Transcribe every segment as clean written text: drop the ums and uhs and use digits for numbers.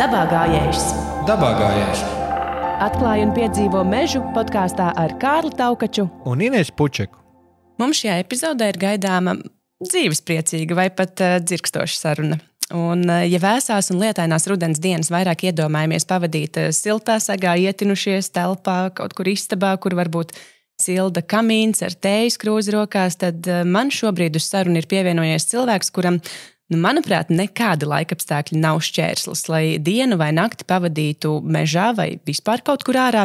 Dabā gājējs. Dabā gājējs. Atklāj un piedzīvo mežu podkāstā ar Kārli Taukaču Un Inesu Pučeku. Mums šajā epizodē ir gaidāma dzīvespriecīga vai pat dzirkstoša saruna. Un, ja vēsās un lietainās rudens dienas vairāk iedomājamies pavadīt siltā sagā, ietinušies telpā, kaut kur istabā, kur varbūt silda kamīns ar tējas krūzi rokās, tad man šobrīd uz sarunu ir pievienojies cilvēks, kuram, manuprāt, nekāda laikapstākļa nav šķērslis, lai dienu vai nakti pavadītu mežā vai vispār kaut kur ārā.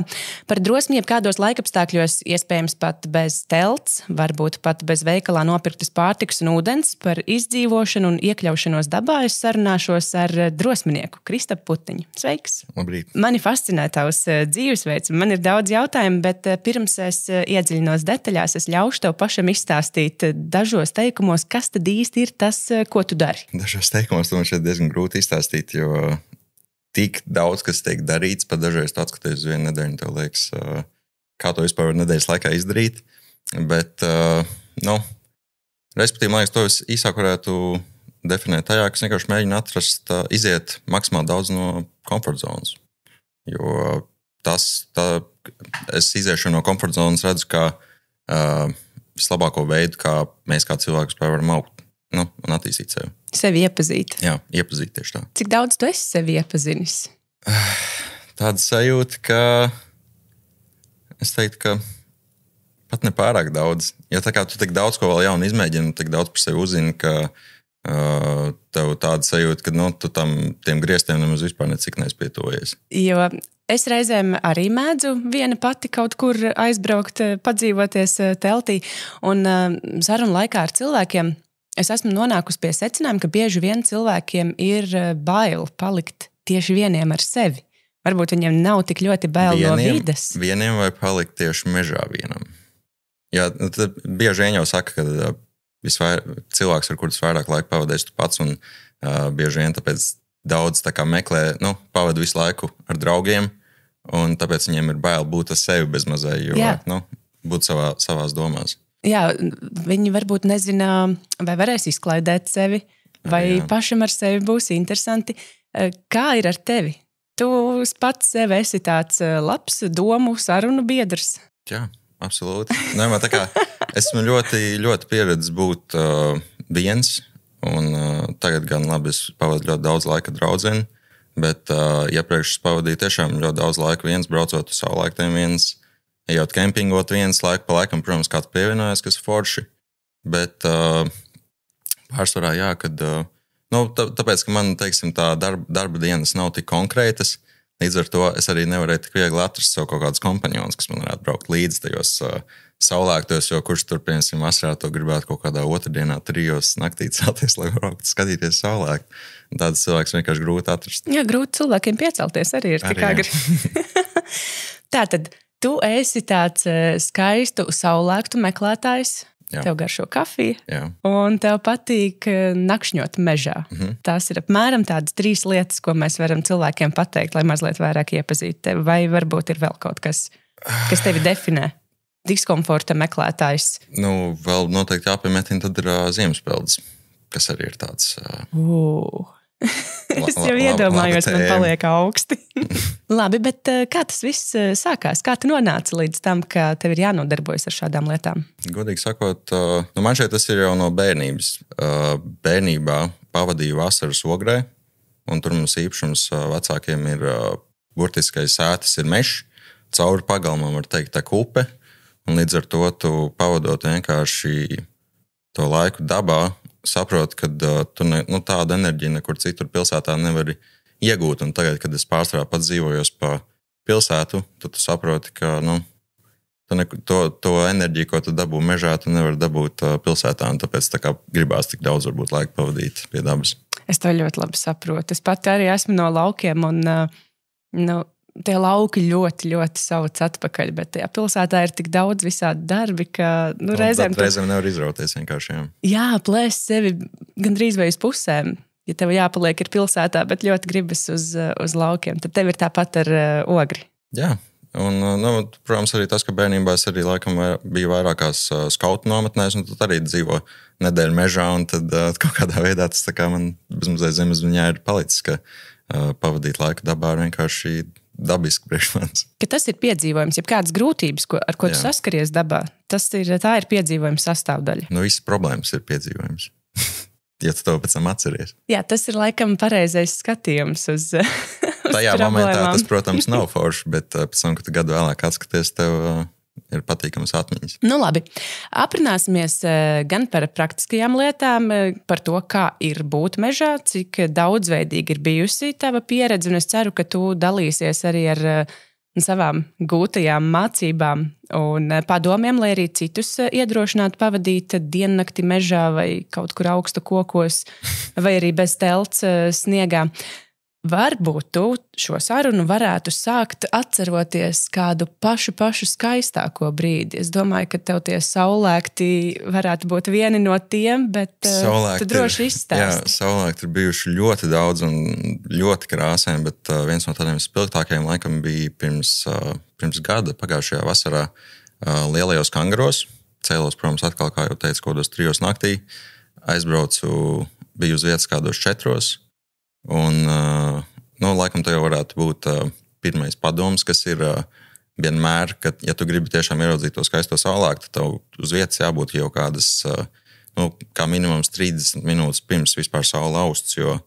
Par drosmi jebkādos laikapstākļos, iespējams pat bez telts, varbūt pat bez veikalā nopirktas pārtikas un ūdens, par izdzīvošanu un iekļaušanos dabā es sarunāšos ar drosminieku Kristapu Putiņu. Sveiks! Labrīt! Mani fascinē tavs dzīvesveids, man ir daudz jautājumu, bet pirms es iedziļinos detaļās, es ļaušu tev pašam izstāstīt dažos teikumos, kas tad īsti ir tas, ko tu dari. Dažos teikumos to man šeit diezgan grūti izstāstīt, jo tik daudz, kas tiek darīts, pat dažreiz tu atskaties uz vienu nedēļu, tev liekas, kā to vispār var nedēļas laikā izdarīt. Bet, respektīvi, man liekas, to es īsāk varētu definēt tajā, ka es vienkārši mēģinu atrast, iziet maksimāli daudz no komforta zonas. Jo es iziešu no komforta zonas redzu, kā vislabāko veidu, kā mēs kā cilvēki varam augt. Un attīstīt sevi. Sevi iepazīt. Jā, iepazīt tieši tā. Cik daudz tu esi sevi iepazinis? Tāda sajūta, ka es teiktu, ka pat nepārāk daudz. Ja tā kā tu tik daudz ko vēl jaunu izmēģini, tik daudz par sevi uzzini, ka tev tāda sajūta, ka tu tiem griestiem nemaz vispār necik neizpietojies. Jo es reizēm arī mēdzu viena pati kaut kur aizbraukt, padzīvoties teltī. Un sarunu laikā ar cilvēkiem es esmu nonākusi pie secinājuma, ka bieži vien cilvēkiem ir bail palikt tieši vieniem ar sevi. Varbūt viņiem nav tik ļoti bail no vides. Vieniem vai palikt tieši mežā vienam. Jā, tad bieži vien jau saka, ka cilvēks, ar kurus vairāk laika pavadēs tu pats, un bieži vien tāpēc daudz tā kā meklē, pavada visu laiku ar draugiem, un tāpēc viņiem ir bail būt ar sevi bez mazai, jo būt savās domās. Jā, viņi varbūt nezina, vai varēs izklaidēt sevi, vai pašam ar sevi būs interesanti. Kā ir ar tevi? Tu pats sev esi tāds labs domu sarunu biedrs? Jā, absolūti. Man tā kā esmu ļoti, ļoti pieredzis būt viens, un tagad gan labi es pavadu ļoti daudz laika draudzeni, bet iepriekš es pavadīju tiešām ļoti daudz laika viens, braucot uz saulēktiem viens, ejot kempingot viens laiku pa laikam, protams, kāds pievienojas, kas forši, bet pārsvarā kad, tāpēc, ka man, teiksim, tā darba dienas nav tik konkrētas, līdz ar to es arī nevarēju tik viegli atrast sev kaut kādus kompanionus, kas man varētu braukt līdzi tajos saulēktos, jo kurš tur, piemēram, vasarā to gribētu kaut kādā otrdienā 3:00 naktī celties, lai varētu skatīties saulēkt. Tāds cilvēks vienkārši grūti atrast. Jā, grūti cilvēkiem piecelties arī ir tik agri. Tātad, tu esi tāds skaistu saulēktu meklētājs, tev garšo kafiju, un tev patīk nakšņot mežā. Tās ir apmēram tādas 3 lietas, ko mēs varam cilvēkiem pateikt, lai mazliet vairāk iepazītu tevi, vai varbūt ir vēl kaut kas tevi definē? Diskomforta meklētājs. Vēl noteikti jāpiemetina, tad ir ziemaspeldes, kas arī ir tāds... Es jau iedomājos, man paliek augsti. Labi, bet kā tas viss sākās? Kā tu nonāci līdz tam, ka tev ir jānodarbojas ar šādām lietām? Godīgi sakot, man šeit tas ir jau no bērnības. Bērnībā pavadīju vasaras Ogrē, un tur mums īpašums vecākiem ir burtiskais sētas ir mežs, cauri pagalmam var teikt tā kupe, un līdz ar to tu pavadot vienkārši to laiku dabā, saproti, ka tu tādu enerģiju nekur citur pilsētā nevari iegūt. Un tagad, kad es pārsvarā pats dzīvojos pa pilsētu, tad tu saproti, ka to enerģiju, ko tu dabū mežā, tu nevari dabūt pilsētā. Un tāpēc tā kā gribās tik daudz varbūt laika pavadīt pie dabas. Es to ļoti labi saprotu. Es pat arī esmu no laukiem un tie lauki ļoti, ļoti sauc atpakaļ, bet tajā pilsētā ir tik daudz visādi darbi, ka reizēm nevar izrauties vienkārši. Jā, plēst sevi gandrīz vai uz pusēm. Ja tev jāpaliek ir pilsētā, bet ļoti gribas uz laukiem, tad tev ir tāpat ar Ogri. Jā, un, protams, arī tas, ka bērnībā es arī laikam biju vairākās skautu nometnēs, un tad arī dzīvo nedēļu mežā, un tad kaut kādā veidā tas tā kā man bezmazliet zemesziņā ir palicis, ka pavadīt laiku dabā ir vienkārši dabiski priekš manis. Ka tas ir piedzīvojums, ja kādas grūtības, ar ko tu saskaries dabā, tā ir piedzīvojuma sastāvdaļa. Visas problēmas ir piedzīvojums. Ja tu to pēc tam atceries. Jā, tas ir laikam pareizais skatījums uz Tajā momentā tas, protams, nav forši, bet pēc tam, kad tu gadu vēlāk atskaties, tev ir patīkamas atmiņas. Nu labi, aprunāsimies gan par praktiskajām lietām, par to, kā ir būt mežā, cik daudzveidīgi ir bijusi tava pieredze, un es ceru, ka tu dalīsies arī ar savām gūtajām mācībām un padomiem, lai arī citus iedrošinātu pavadīt diennakti mežā vai kaut kur augstu kokos, vai arī bez telts sniegā. Varbūt tu šo sarunu varētu sākt atceroties kādu pašu skaistāko brīdi. Es domāju, ka tev tie saulēkti varētu būt vieni no tiem, bet tu droši izstāsti. Jā, saulēkti ir bijuši ļoti daudz un ļoti krāsaini, bet viens no tādiem spilgtākajiem laikam bija pirms gada, pagājušajā vasarā Lielajos Kangaros. Cēlos, protams, atkal, kā jau teicu, kādos 3 naktī. Aizbraucu, biju uz vietas kādos 4. Un, laikam tā jau varētu būt pirmais padoms, kas ir vienmēr, ka, ja tu gribi tiešām ieraudzīt to skaisto saulēktu, tad tev uz vietas jābūt jau kādas, kā minimums 30 minūtes pirms vispār saule austs, jo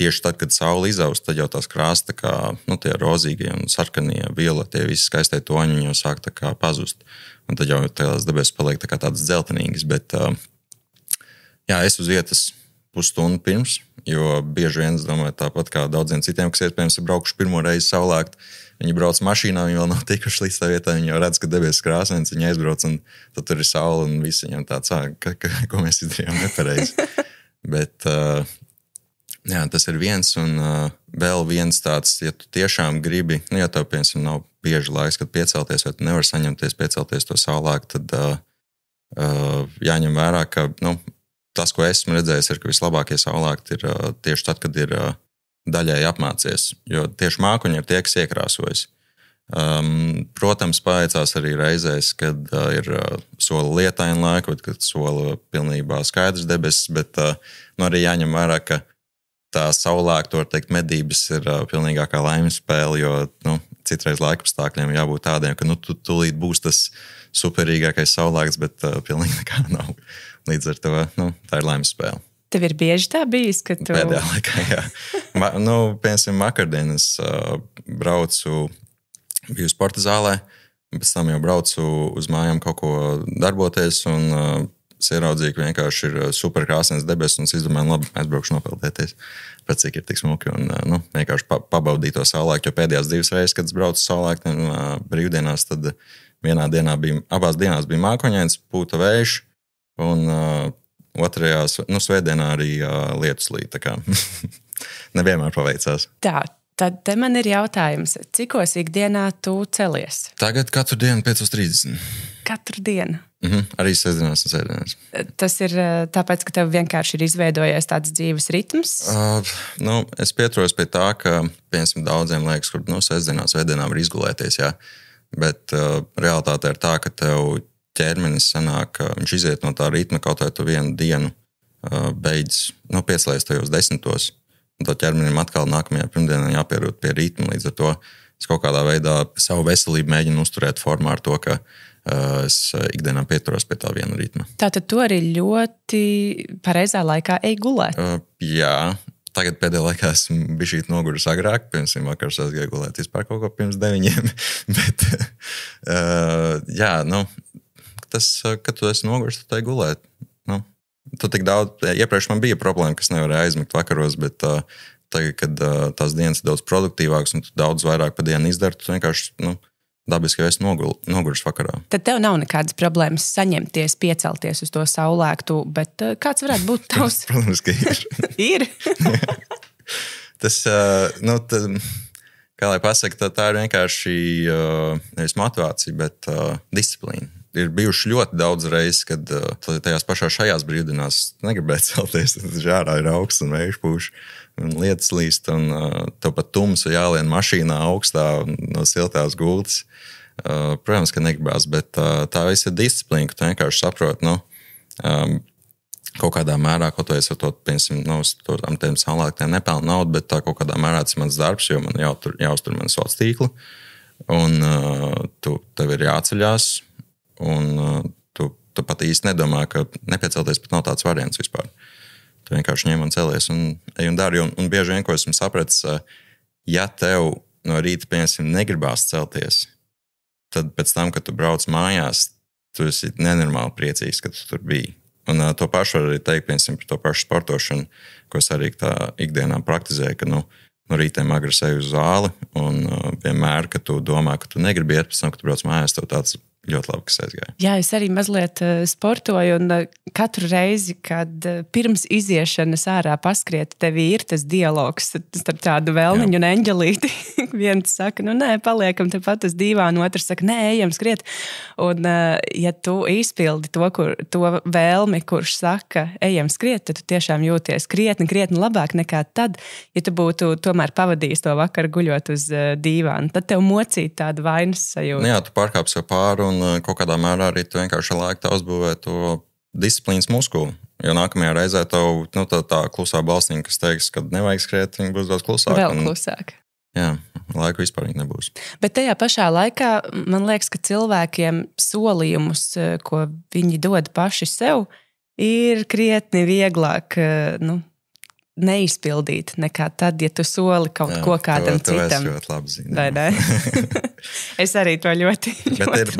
tieši tad, kad saule izaust, tad jau tās krāsas tā kā, tie rozīgie un sarkanie, violetie, visi skaistie toņi jau sāk tā kā pazust. Un tad jau tās debesīs paliek tā kā tādas dzeltenīgas, bet es uz vietas pusstundu pirms, jo bieži vien, es domāju, tāpat kā daudziem citiem, kas iespējams ir braukuši pirmo reizi saulēkt, viņi brauc mašīnā, viņi vēl nav tikuši līdz tā vietā, viņi jau redz, ka debesis krāsains, viņi aizbrauc un tad tur ir saule un visi viņam tāds, ko mēs izdarījām nepareizi. Bet, tas ir viens un vēl viens tāds, ja tu tiešām gribi, ja tev, piemēram, nav bieži laiks, kad piecelties, vai tu nevar saņemties piecelties to saulēkt, tad jāņem vērā, ka, tas, ko esmu redzējis, ir, ka vislabākie saulēkti ir tieši tad, kad ir daļēji apmācies, jo tieši mākoņi ir tie, kas iekrāsojas. Protams, paveicās arī reizēs, kad ir sola lietaina laika, kad sola pilnībā skaidrs debesis, bet arī jāņem vērā, ka tā saulēkta, var teikt, medības ir pilnīgākā laimes spēle, jo citreiz laikapstākļiem jābūt tādiem, ka tu tūlīt būs tas superīgākais saulēkts, bet pilnīgi nekā nav. Līdz ar to, tā ir laimes spēle. Tev ir bieži tā bijis, ka tu... Pēdējā laikā, jā. Piemēram, vakardien es biju sporta zālē, pēc tam jau braucu uz mājām kaut ko darboties, un es ieraudzīju, ka vienkārši ir superkrāsains debesis, un es izdomāju, labi, aizbraukšu nopeldēties, pēc cik ir tik smuki, un vienkārši pabaudīju to saulēktu, jo pēdējās 2 reizes, kad es braucu saulēktiem brīvdienās, tad abās dienās bija mākoņains, pūta vējš, un otrajā, svētdienā arī lietus līt, tā kā nevienmēr paveicās. Tā, tad te man ir jautājums, cikos ikdienā tu celies? Tagad katru dienu 5:30. Katru dienu? Arī sestdienās un svētdienās. Tas ir tāpēc, ka tev vienkārši ir izveidojies tāds dzīves ritms? Es pieturos pie tā, ka, piemēram, daudziem liekas, kur sestdienās, svētdienā var izgulēties, jā. Bet realitāte ir tā, ka tev ķermenis sanāk, viņš iziet no tā ritma, kaut vai tu vienu dienu beidz, piecēlies tajos 10. Un to ķermenim atkal nākamajā pirmdienā jāpierod pie ritma. Līdz ar to es kaut kādā veidā savu veselību mēģinu uzturēt formā ar to, ka es ikdienā pieturos pie tā viena ritma. Tātad tu arī ļoti pareizā laikā ej gulēt? Jā. Tagad pēdējā laikā esmu bišķīt noguris agrāk, piemēram, vakars aizgāju gulēt vispār kaut ko pirms 9. Bet, tas, kad tu esi noguris, tu tai gulēt. Tu tik daudz, iepriekš man bija problēma, kas nevarēja aizmigt vakaros, bet tagad, kad tās dienas ir daudz produktīvākas un tu daudz vairāk pa dienu izdari, tu vienkārši, dabiski esi noguris vakarā. Tad tev nav nekādas problēmas saņemties, piecelties uz to saulēktu, bet kāds varētu būt tavs? Protams, ka ir. Ir? Tas, kā lai pasaka, tā ir vienkārši nevis motivācija, bet disciplīna. Ir bijuši ļoti daudz reizes, kad tajās pašās šajās brīvdienās negribētu celties, tad žārā ir augsts un vējš pūš un lietas līst, un tev pat tumsu jālien mašīnā augstā no siltās gultas. Protams, ka negribās, bet tā viss ir disciplīna, ka tu vienkārši saproti, kaut kādā mērā, kaut vai es ar to, piemēram, ar tiem saulēktiem nepelnu naudu, bet tā kaut kādā mērā tas ir mans darbs, jo man jāuztur man sociālā tīkla, un tev ir jāceļās, un tu pat īsti nedomā, ka nepiecelties pat nav tāds variants vispār. Tu vienkārši ņem un celies un ej un dari, un bieži vien, ko esmu sapratis, ja tev no rīta, piemēram, negribās celties, tad pēc tam, kad tu brauc mājās, tu esi nenormāli priecīgs, ka tu tur biji. Un to pašu var arī teikt, piemēram, par to pašu sportošanu, ko es arī tā ikdienā praktizēju, ka no rītiem agri eju uz zāli, un vienmēr, kad tu domā, ka tu negribi iet, pēc tam, kad tu brauc mājās, tev tāds ļoti labi, kas aizgāja. Jā, es arī mazliet sportoju, un katru reizi, kad pirms iziešanas ārā paskriet, tev ir tas dialogs starp tādu vēlmiņu un eņģelīti. Viens saka, nē, paliekam tepat uz dīvānu, otrs saka, nē, ejam skriet. Un, ja tu izpildi to vēlmi, kurš saka, ejam skriet, tad tu tiešām jūties krietni labāk nekā tad, ja tu būtu tomēr pavadījis to vakaru guļot uz dīvānu. Tad tev mocīt tādu vainas sajūtu. Jā, tu pārkāp sev pāri, un kaut kādā mērā arī tu vienkārši laika uzbūvē to disciplīnas muskuli. Jo nākamajā reizē tev tā klusā balstīņa, kas teiks, ka nevajag skriet, viņa būs daudz klusāka. Vēl klusāk. Jā, laika vispār viņa nebūs. Bet tajā pašā laikā man liekas, ka cilvēkiem solījumus, ko viņi dod paši sev, ir krietni vieglāk neizpildīt nekā tad, ja tu soli kaut ko kādam citam. To es ļoti labi zinu. Es arī to ļoti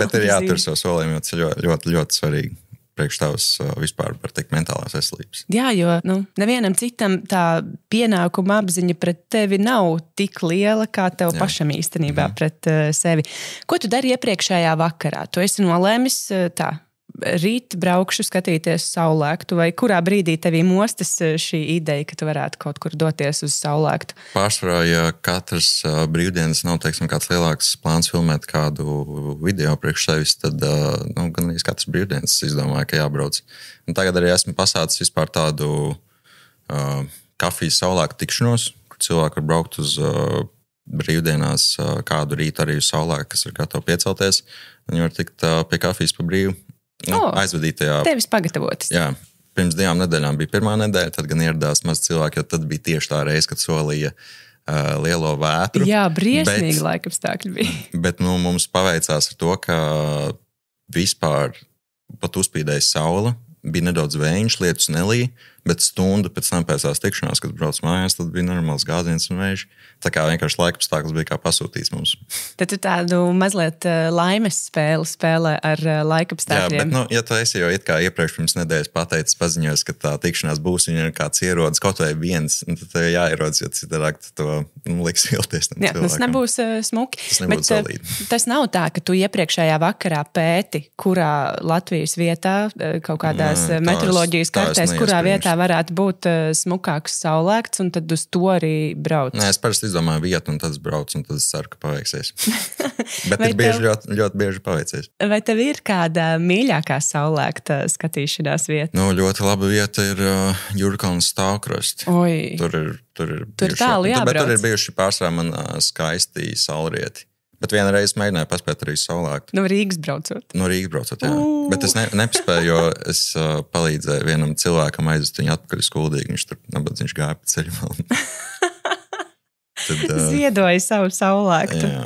bet ir jātur savu solījumu, jo tas ir ļoti, ļoti svarīgi priekš tavas vispār par tik mentālās veselības. Jā, jo nevienam citam tā pienākuma apziņa pret tevi nav tik liela, kā tev pašam īstenībā pret sevi. Ko tu dari iepriekšējā vakarā? Tu esi nolēmis rīt braukšu skatīties saulēktu, vai kurā brīdī tevī mostas šī ideja, ka tu varētu kaut kur doties uz saulēktu? Pārsvarā, ja katrs brīvdienas nav, teiksim, kāds lielāks plāns filmēt kādu video priekš sevis, tad gan arī katrs brīvdienas izdomāja, ka jābrauc. Un tagad arī esmu pasācis vispār tādu kafijas saulēktu tikšanos, kur cilvēki var braukt uz brīvdienās kādu rītu arī uz saulēktu, kas ir gatavi piecelties. Viņi var tikt pie kafijas pa brīvu. Aizvadītajā. Tevis pagatavotas. Jā, pirms 2 nedēļām bija pirmā nedēļa, tad gan ieradās maz cilvēki, jo tad bija tieši tā reize, kad solīja lielo vētru. Jā, briesmīgi laikapstākļi bija. Bet mums paveicās ar to, ka vispār pat uzspīdēja saule, bija nedaudz vējš, lietus nelīja, bet stundu pēc tam pēc tās tikšanās, kad brauc mājās, tad bija normāls gāziens un vējš. Tā kā vienkārši laikapstākļus bija kā pasūtīts mums. Tad tu tādu mazliet laimes spēlē ar laikapstākļiem. Jā, bet, ja tu esi jau it kā iepriekš pirms nedēļas pateicis, paziņojis, ka tā tikšanās būs, viņa ir kāds ierodas, kaut vai viens, un tad tev jāierodas, jo citādāk to liks vilties tam cilvēkam. Tas nebūs smuki. Tas nebūs solīti. Tas nav tā, ka tu iepriekšējā vakarā pēti, kurā Latvijas vietā, kaut kādās meteoroloģijas kartēs, kurā vietā varētu būt smukāks saulēkts, un tad uz to arī brauc. Nē, es parasti izdomāju vietu, un tad es braucu, un tad es ceru, ka paveiksies. Bet ir bieži, ļoti bieži paveicies. Vai tev ir kāda mīļākā saulēkta skatīšanās vieta? Ļoti laba vieta ir Jūrkalnas stāvkrasts. Tur ir tālu jābrauc. Bet tur ir bijuši pārsvarā man skaisti saulrieti. Bet vienreiz mēģināju paspēt arī saulēktu. No Rīgas braucot, jā. Bet es nepaspēju, jo es palīdzēju vienam cilvēkam aizvest viņu atpakaļ skuldīgi. Viņš tur nabadzīgs gāja pa ceļu. Ziedoja savu saulēktu. Jā.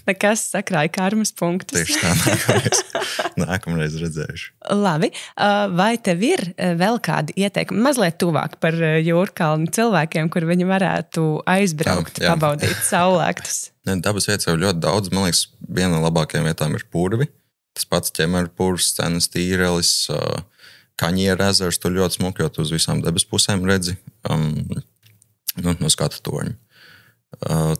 Nekas sakrāja karmas punktus. Tieši tā, nākamreiz redzējuši. Labi. Vai tev ir vēl kādi ieteikumi, mazliet tuvāk par Jūrkalnu cilvēkiem, kur viņi varētu aizbraukt, pabaudīt saulēktus? Dabas vietas jau ļoti daudz. Man liekas, viena no labākajām vietām ir Purvi. Tas pats Ķemerpurs, Cenas Tīrelis, Kaņiera ezers. Tur ļoti smuki, jo tu uz visām debes pusēm redzi no skatu torņa.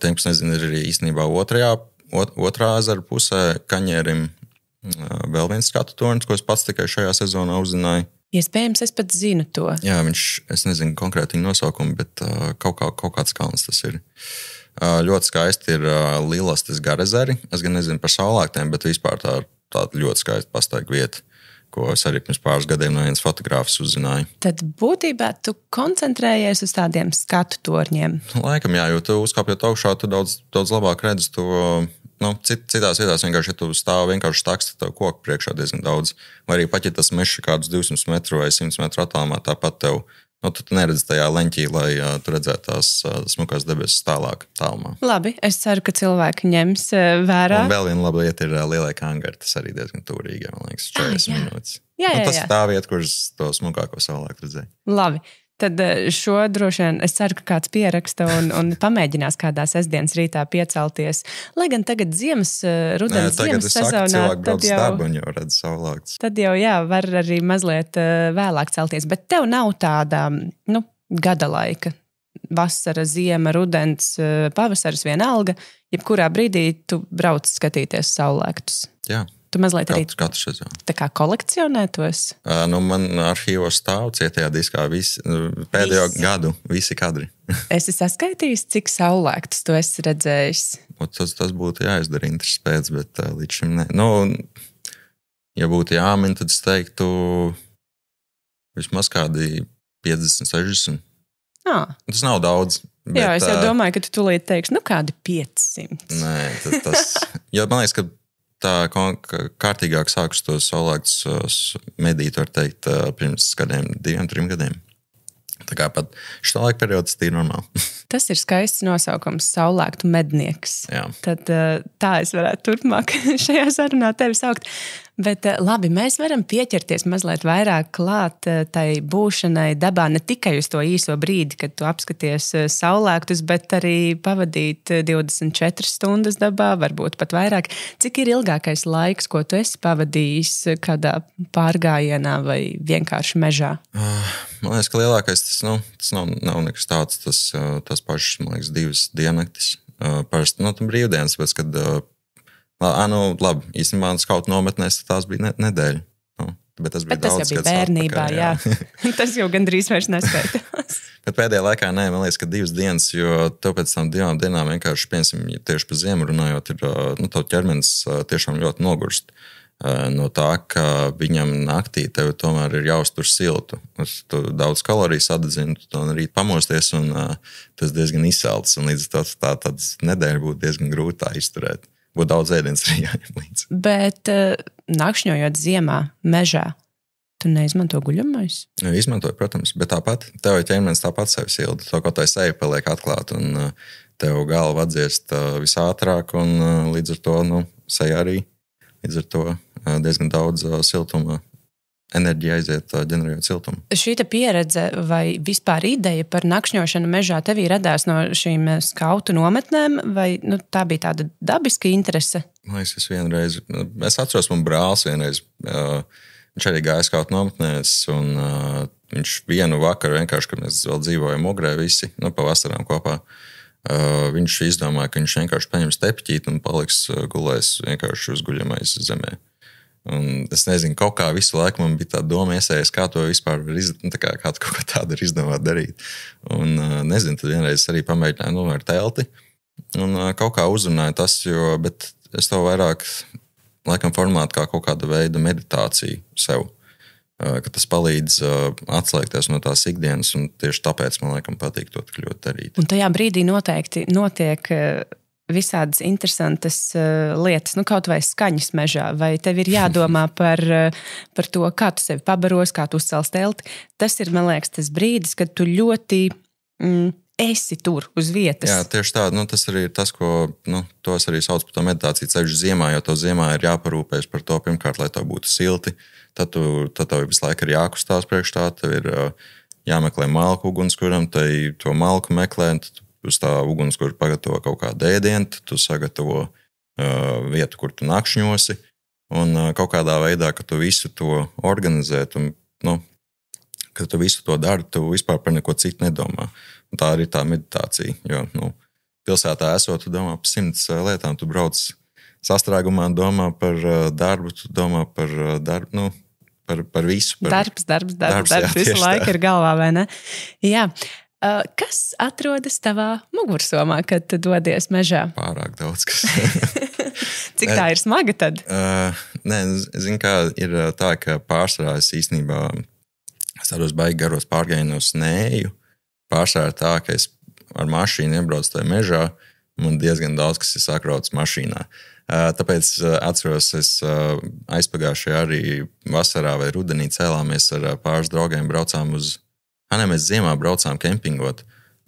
Tiem, kas nezinu, ir arī īstenībā otrā ezera pusē Kaņierim vēl viens skatu tornis, ko es pats tikai šajā sezonā uzzināju. Iespējams, es pat zinu to. Jā, es nezinu konkrēti nosaukumu, bet kaut kāds kalns tas ir. Ļoti skaisti ir Lilastes garezeri. Es gan nezinu par saulēktiem, bet vispār tāda ļoti skaista pastaiga vieta, ko es arī pirms pāris gadiem no vienas fotogrāfas uzzināju. Tad būtībā tu koncentrējies uz tādiem skatu torņiem. Laikam jā, jo tu uzkāpjot augšā, tu daudz labāk redzi to citās vietās vienkārši, ja tu stāv vienkārši taksti, tev koku priekšā diezgan daudz. Vai arī pat, ja tas mežs ir kādus 200 metru vai 100 metru attālumā, tāpat tev, tu neredzi tajā leņķī, lai tu redzētu tās smukās debesis tālāk tālumā. Labi, es ceru, ka cilvēki ņems vērā. Un vēl viena laba lieta ir lielai Kangari, tas arī diezgan tūrīgi, man liekas, 40 minūtes. Jā. Tas ir tā vieta, kur es to smukāko saulēktu redzēju. Labi. Tad šo droši vien es ceru, ka kāds pieraksta un pamēģinās kādā sestdienas rītā piecelties. Lai gan tagad rudens ziemas sezonā, tad jau redz saulēkts. Tad jau, var arī mazliet vēlāk celties. Bet tev nav tāda, gada laika. Vasara, ziema, rudens, pavasaris vienalga. Jebkurā brīdī tu brauc skatīties saulēktus. Jā. Tu mazliet arī tā kā kolekcionē tos? Man arhīvos stāv cietajā diskā pēdējo gadu visi kadri. Esi saskaitījis, cik saulēktus tu esi redzējis? Tas būtu jāizdara intereses pēc, bet līdz šim ne. Ja būtu jāmin, tad es teiktu vismaz kādi 50, 60. Tas nav daudz. Bet, es jau domāju, ka tu tūlīt teiksi, kādi 500. Nē, tas, jo man liekas, ka tā kārtīgāk sākus tos saulēktus medīt, var teikt, pirms kādiem 2-3 gadiem. Tā kā pat šitā laika periods ir normāli. Tas ir skaists nosaukums, saulēktu mednieks. Jā. Tad tā es varētu turpmāk šajā sarunā tevi saukt. Bet labi, mēs varam pieķerties mazliet vairāk klāt tai būšanai dabā, ne tikai uz to īso brīdi, kad tu apskaties saulēktus, bet arī pavadīt 24 stundas dabā, varbūt pat vairāk. Cik ir ilgākais laiks, ko tu esi pavadījis kādā pārgājienā vai vienkārši mežā? Man liekas, ka lielākais tas nav nekas tāds, tas pašs, man liekas, 2 diennaktis. Parasti, brīvdienas, pēc, kad labi, īstenībā skautu nometnēs tās bija nedēļa. Bet tas bija daudz, jau bija bērnībā, jā. Tas jau gandrīz vairs neskaitās. Bet pēdējā laikā nē, man liekas, ka 2 dienas, jo tev pēc tam 2 dienām vienkārši, piemēram, tieši pa ziemu runājot, ir tev ķermenis tiešām ļoti nogurst. No tā, ka viņam naktī tev tomēr ir jāuztur siltu. Tu daudz kaloriju sadedzini, tu to rīt pamosties, un tas diezgan izsalts. Un līdz tāds nedēļa būtu diezgan grūti tā izturēt. Būtu daudz ēdienas arī jāņem līdzi. Bet nakšņojot ziemā, mežā, tu neizmanto guļamais? Izmantoju, protams, bet tāpat tev ķermenis tāpat sevi silda. To, ko tai seja paliek atklāt, un tev galva atdziest visātrāk, un līdz ar to seja arī. Līdz ar to diezgan daudz siltuma enerģija aiziet, ģenerējot siltumu. Šīta pieredze vai vispār ideja par nakšņošanu mežā tevī radās no šīm skautu nometnēm, vai tā bija tāda dabiska interese? Man liekas, es atceros, man brālis vienreiz, viņš arī gāja skautu nometnēs, un viņš vienu vakaru vienkārši, kad mēs vēl dzīvojam Ogrē visi, pa vasarām kopā, viņš izdomāja, ka viņš vienkārši paņems tepiķīt un paliks gulēs vienkārši uzguļamais zemē. Un es nezinu, kaut kā visu laiku man bija tā doma iesējas, kā to vispār var izdarīt, kā kaut ko tādu ir izdomāt darīt. Un nezinu, tad vienreiz arī pamēģināju novērt telti un kaut kā uzrunāju tas, bet es to vairāk laikam formātu kā kaut kāda veida meditāciju sev, ka tas palīdz atslēgties no tās ikdienas, un tieši tāpēc man laikam patīk to tik ļoti darīt. Un tajā brīdī noteikti notiek visādas interesantas lietas, kaut vai skaņas mežā, vai tev ir jādomā par to, kā tu sevi pabaros, kā tu uzcels telti. Tas ir, man liekas, tas brīdis, kad tu ļoti esi tur uz vietas. Jā, tieši tā. Tas arī ir tas, ko to es arī saucu par to meditāciju ceļš ziemā, jo to ziemā ir jāparūpēs par to, pirmkārt, lai tev būtu silti. Tad tev visu laiku ir jākustās priekš tā, tev ir jāmeklē malku ugunskuram, tai to malku meklē, uz tā ugunskura pagatavo kaut kādu ēdienu, tu sagatavo vietu, kur tu nakšņosi, un kaut kādā veidā, ka tu visu to organizē, ka tu visu to dari, tu vispār par neko citu nedomā. Un tā arī tā meditācija, jo pilsētā esot, tu domā par 100 lietām, tu brauc sastrēgumā, domā par darbu, tu domā par darbu, par visu. Darbs, visu laiku ir galvā, vai ne? Jā. Kas atrodas tavā mugursomā, kad tu dodies mežā? Pārāk daudz, kas. Cik tā ir smaga tad? Nē, zinu, kā ir tā, ka pārsvarā es īstenībā tādos baigi garos pārgājienos neeju. Pārsvarā tā, ka es ar mašīnu iebraucu tajā mežā, man diezgan daudz, kas ir sakrauts mašīnā. Tāpēc atceros, es aizpagājušajā arī vasarā vai rudenī cēlāmies ar pāris draugiem, braucām mēs ziemā braucām kempingot.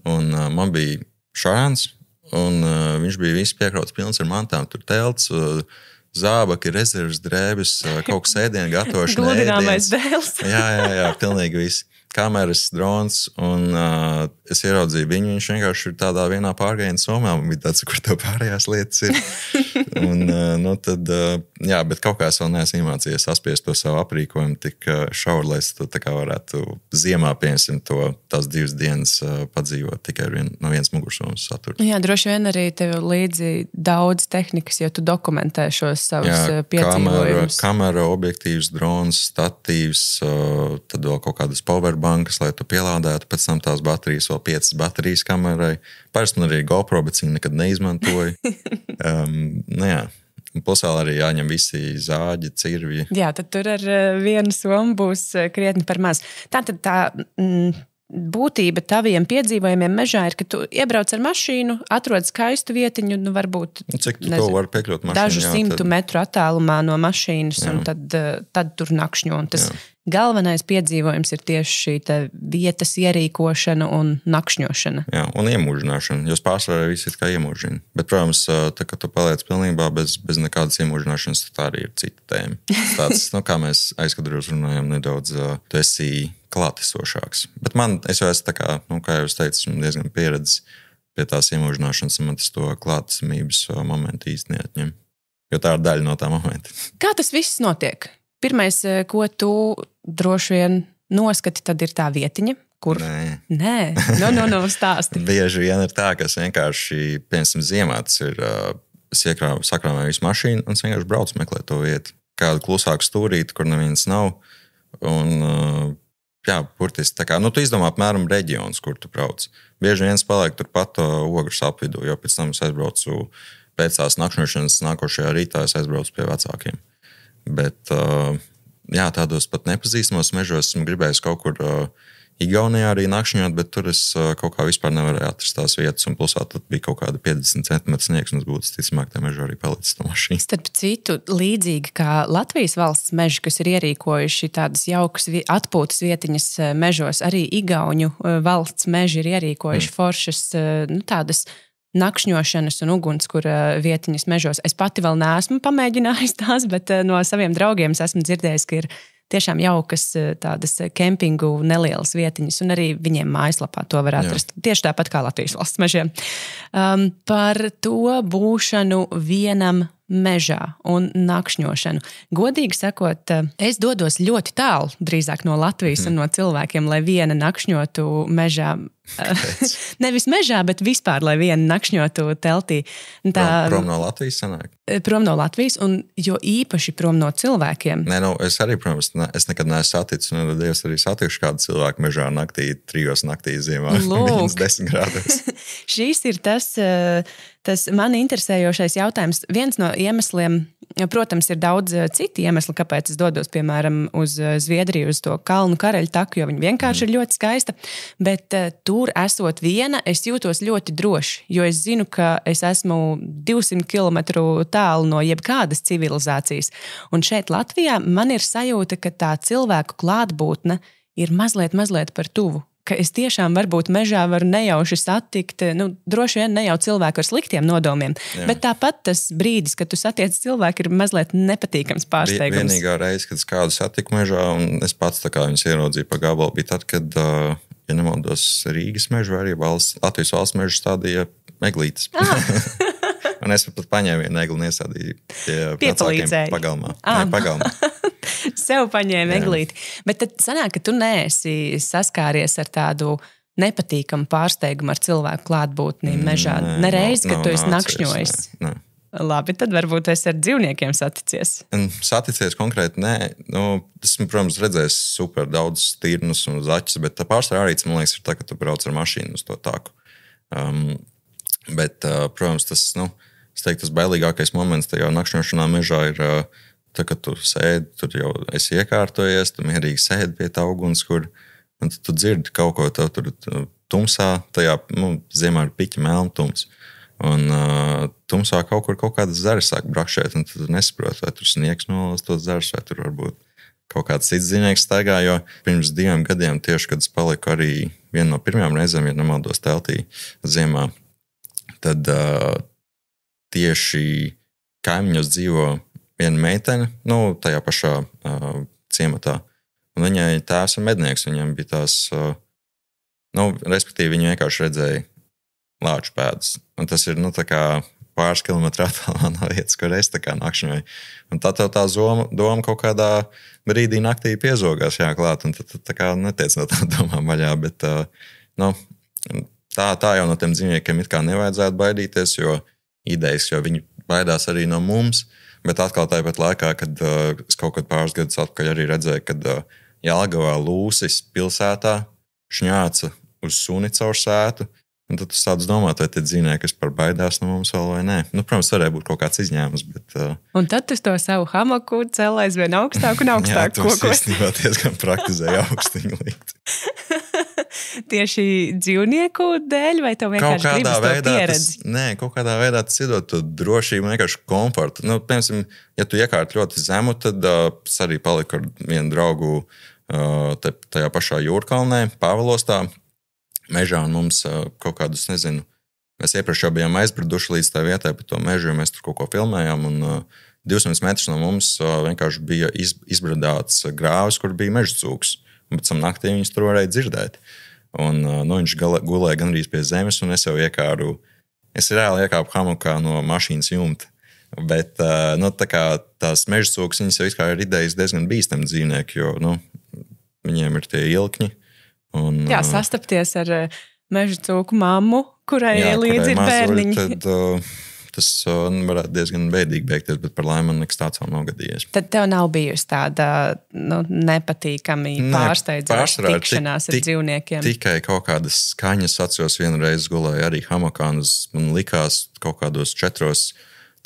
Un man bija šarāns, un viņš bija viss piekrauts pilns ar mantām. Tur telts, zābaki, rezerves drēbes, kaut kas ēdienu gatavošana. Gludināmais dēls. Jā, pilnīgi viss. Kameras, drons, un es ieraudzīju viņu. Viņš vienkārši ir tādā vienā pārgājienā somā. Man bija tāds, kur tev pārējās lietas ir. Un, bet kaut kā es vēl neesmu iemācījies saspiest to savu aprīkojumu tik šauri, lai es to tā kā varētu ziemā, piemēram, tās 2 dienas padzīvot tikai no vienas mugursomas satura. Jā, droši vien arī tev līdzi daudz tehnikas, jo tu dokumentē šos savus piedzīvojumus. Kamera, objektīvs, drons, statīvs, tad vēl kaut kādas powerbankas, lai tu pielādētu pēc tam tās baterijas, vēl 5 baterijas kamerai. Parasti man arī GoPro, bet viņi nekad neizmantoja. Plus vēl arī jāņem visi zāģi, cirvji. Jā, tad tur ar vienu somu būs krietni par maz. Tātad tā būtība taviem piedzīvojumiem mežā ir, ka tu iebrauc ar mašīnu, atrod skaistu vietiņu, varbūt cik tu to vari piekļūt mašīnu? Dažu 100 metru attālumā no mašīnas, un tad tur nakšņo. Un tas galvenais piedzīvojums ir tieši šī vietas ierīkošana un nakšņošana. Jā, un iemūžināšana, jo pārsvarā viss ir kā iemūžina. Bet, protams, tā, ka tu paliec pilnībā bez nekādas iemūžināšanas, tā arī ir cita tēma. Tāds, kā mēs aizkadros runājam, nedaudz tu esi klātesošāks. Bet es jau esmu tā kā jau es teicu, esmu diezgan pieredzis pie tās iemūžināšanas, un man tas to klātesamības momentu īsti neatņem. Jo tā ir daļa no tā momenta. Kā tas viss notiek? Pirmais, ko tu droši vien noskati, tad ir tā vietiņa, kur... Nē, stāsti. Bieži vien ir tā, ka es vienkārši, piemēram, ziemā tas ir, es sakrāmēju visu mašīnu, un es vienkārši braucu meklēt to vietu. Kādu klusāku stūrīti, kur neviens nav. Un, burtiski tā kā, tu izdomā apmēram reģionus, kur tu brauc. Bieži viens paliek turpat Ogres apvidū, jo pēc tam es aizbraucu pēc tās nakšņošanas nākošajā rītā, es aizbraucu pie vecākiem. Bet, tādos pat nepazīstamos mežos esmu gribējis kaut kur Igaunijā arī nakšņot, bet tur es kaut kā vispār nevarēju atrast tās vietas, un plusā tad bija kaut kāda 50 cm sniegs, un es būtu ticamāk tā mežā arī palicis no mašīnas. Starp citu, līdzīgi kā Latvijas valsts meži, kas ir ierīkojuši tādas jaukas atpūtas vietiņas mežos, arī Igauņu valsts meži ir ierīkojuši foršas tādas nakšņošanas un ugunskura vietiņas mežos. Es pati vēl neesmu pamēģinājis tās, bet no saviem draugiem esmu dzirdējis, ka ir tiešām jaukas tādas kempingu nelielas vietiņas, un arī viņiem mājaslapā to var atrast. Tieši tāpat kā Latvijas valsts mežiem. Par to būšanu vienam mežā un nakšņošanu. Godīgi sakot, es dodos ļoti tālu, drīzāk no Latvijas un no cilvēkiem, lai viena nakšņotu mežā. Nevis mežā, bet vispār, lai viena nakšņotu teltī. Prom no Latvijas sanāk? Prom no Latvijas, un jo īpaši prom no cilvēkiem. Nē, es arī, protams, es nekad neesmu saticis, un Dievs arī satikšu kādu cilvēku mežā naktī, 3 naktī ziemā, -10 grādos. Šīs ir tas mani interesējošais jautājums. Viens no iemesliem, protams, ir daudz citi iemesli, kāpēc es dodos, piemēram, uz Zviedriju, uz to kalnu karaļu taku, jo viņi vienkārši ir ļoti skaista. Bet tur esot viena, es jūtos ļoti droši, jo es zinu, ka es esmu 200 kilometru tālu no jebkādas civilizācijas. Un šeit Latvijā man ir sajūta, ka tā cilvēku klātbūtne ir mazliet par tuvu. Ka es tiešām varbūt mežā varu nejauši satikt, droši vien ne jau cilvēku ar sliktiem nodomiem, bet tāpat tas brīdis, kad tu satiec cilvēku, ir mazliet nepatīkams pārsteigums. Vienīgā reize, kad es kādu satiku mežā, un es pats tā kā viņus ieraudzīju pa gabalu, bija tad, kad, ja nemaldos, Rīgas mežu vai arī Latvijas valsts mežu stādīja eglītes. Un es pat paņēmu vienu egli un iesādīju pie vecākiem pagalmā. Pagalmā. Sev paņēma eglīti. Bet tad sanāk, ka tu neesi saskāries ar tādu nepatīkamu pārsteigumu ar cilvēku klātbūtni mežā. Nereizi, ka tu esi nakšņojis. Labi, tad varbūt es ar dzīvniekiem saticies. Saticies konkrēti, nē. Esmu, protams, redzējis super daudz stirnus un zaķus, bet pārsvarā arī, man liekas, ir tā, ka tu brauc ar mašīnu uz to taku. Bet, protams, tas, es teiktu, tas bailīgākais moments tajā nakšņošanā mežā ir tā, ka tu sēdi, tur jau esi iekārtojies, tu mierīgi sēdi pie tā ugunskura, un tu dzirdi kaut ko tev tur tumsā, tajā ziemā ir piķa melna tums. Un tumsā kaut kādas zares sāk brakšēt, un tu nesaproti, vai tur sniegs nolas tos zares, vai tur varbūt kaut kāds cits dzīvnieks staigā, jo pirms 2 gadiem tieši, kad es paliku arī viena no pirmajām reizēm, ja nemaldos teltī ziemā, tad tieši kaimiņos dzīvo viena meitene, tajā pašā ciematā. Un viņai tēvs ir mednieks, viņam bija tās, respektīvi viņa vienkārši redzēja lāču pēdas. Un tas ir, tā kā pāris kilometru attālumā no vietas, kur es tā kā nakšņoju. Un tad tev tā doma kaut kādā brīdī naktī piezogās klāt, un tad tā kā netiec no tā domām vaļā, bet tā jau no tiem dzīvniekiem it kā nevajadzētu baidīties, jo idejas, jo viņi baidās arī no mums, bet atkal tāpat laikā, kad es kaut kad pāris gadus atpakaļ arī redzēju, kad Jelgavā Lūsis pilsētā šņāca uz suni caur sētu. Un tad tu sāc domāt, vai tie dzīvnieki, kas par baidās no mums vēl vai nē. Protams, varēja būt kaut kāds izņēmums, bet... Un tad tu to savu hamaku cēl aizvien augstāk un augstāk kokos. Jā, tu īstenībā diezgan praktizēji augstiņu likt. Tieši dzīvnieku dēļ, vai tev vienkārši gribas to pieredzi? Kaut kādā veidā tas iedod to drošību, vienkārši komfortu. Piemēram, ja tu iekārt ļoti zemu, tad es arī paliku ar vienu draugu tajā pašā Jūrkalnē, Pāvilostā, mežā, un mums kaut kādus, nezinu, mēs iepriekš jau bijām aizbriduši līdz tā vietai pa to mežu, jo mēs tur kaut ko filmējām, un 200 metrus no mums vienkārši bija izbradāts grāvis, kur bija meža cūks, un pēc tam naktī viņus tur varēja dzirdēt. Un viņš gulēja gandrīz pie zemes, un es reāli iekāpu hamakā no mašīnas jumta. Bet tā kā tās meža cūks, viņas jau ir idejas diezgan bīstami dzīvnieki, jo viņiem ir tie ilkņi. Jā, sastapties ar meža cūku mammu, kurai līdzi ir bērniņi. Tad tas varētu diezgan bēdīgi beigties, bet par laimi man nekas tāds vēl nav gadījies. Tad tev nav bijusi tāda nepatīkami pārsteidzoša tikšanās ar dzīvniekiem? Tikai kaut kādas skaņas. Atceros vienreiz gulēju arī hamakā, un man likās kaut kādos 4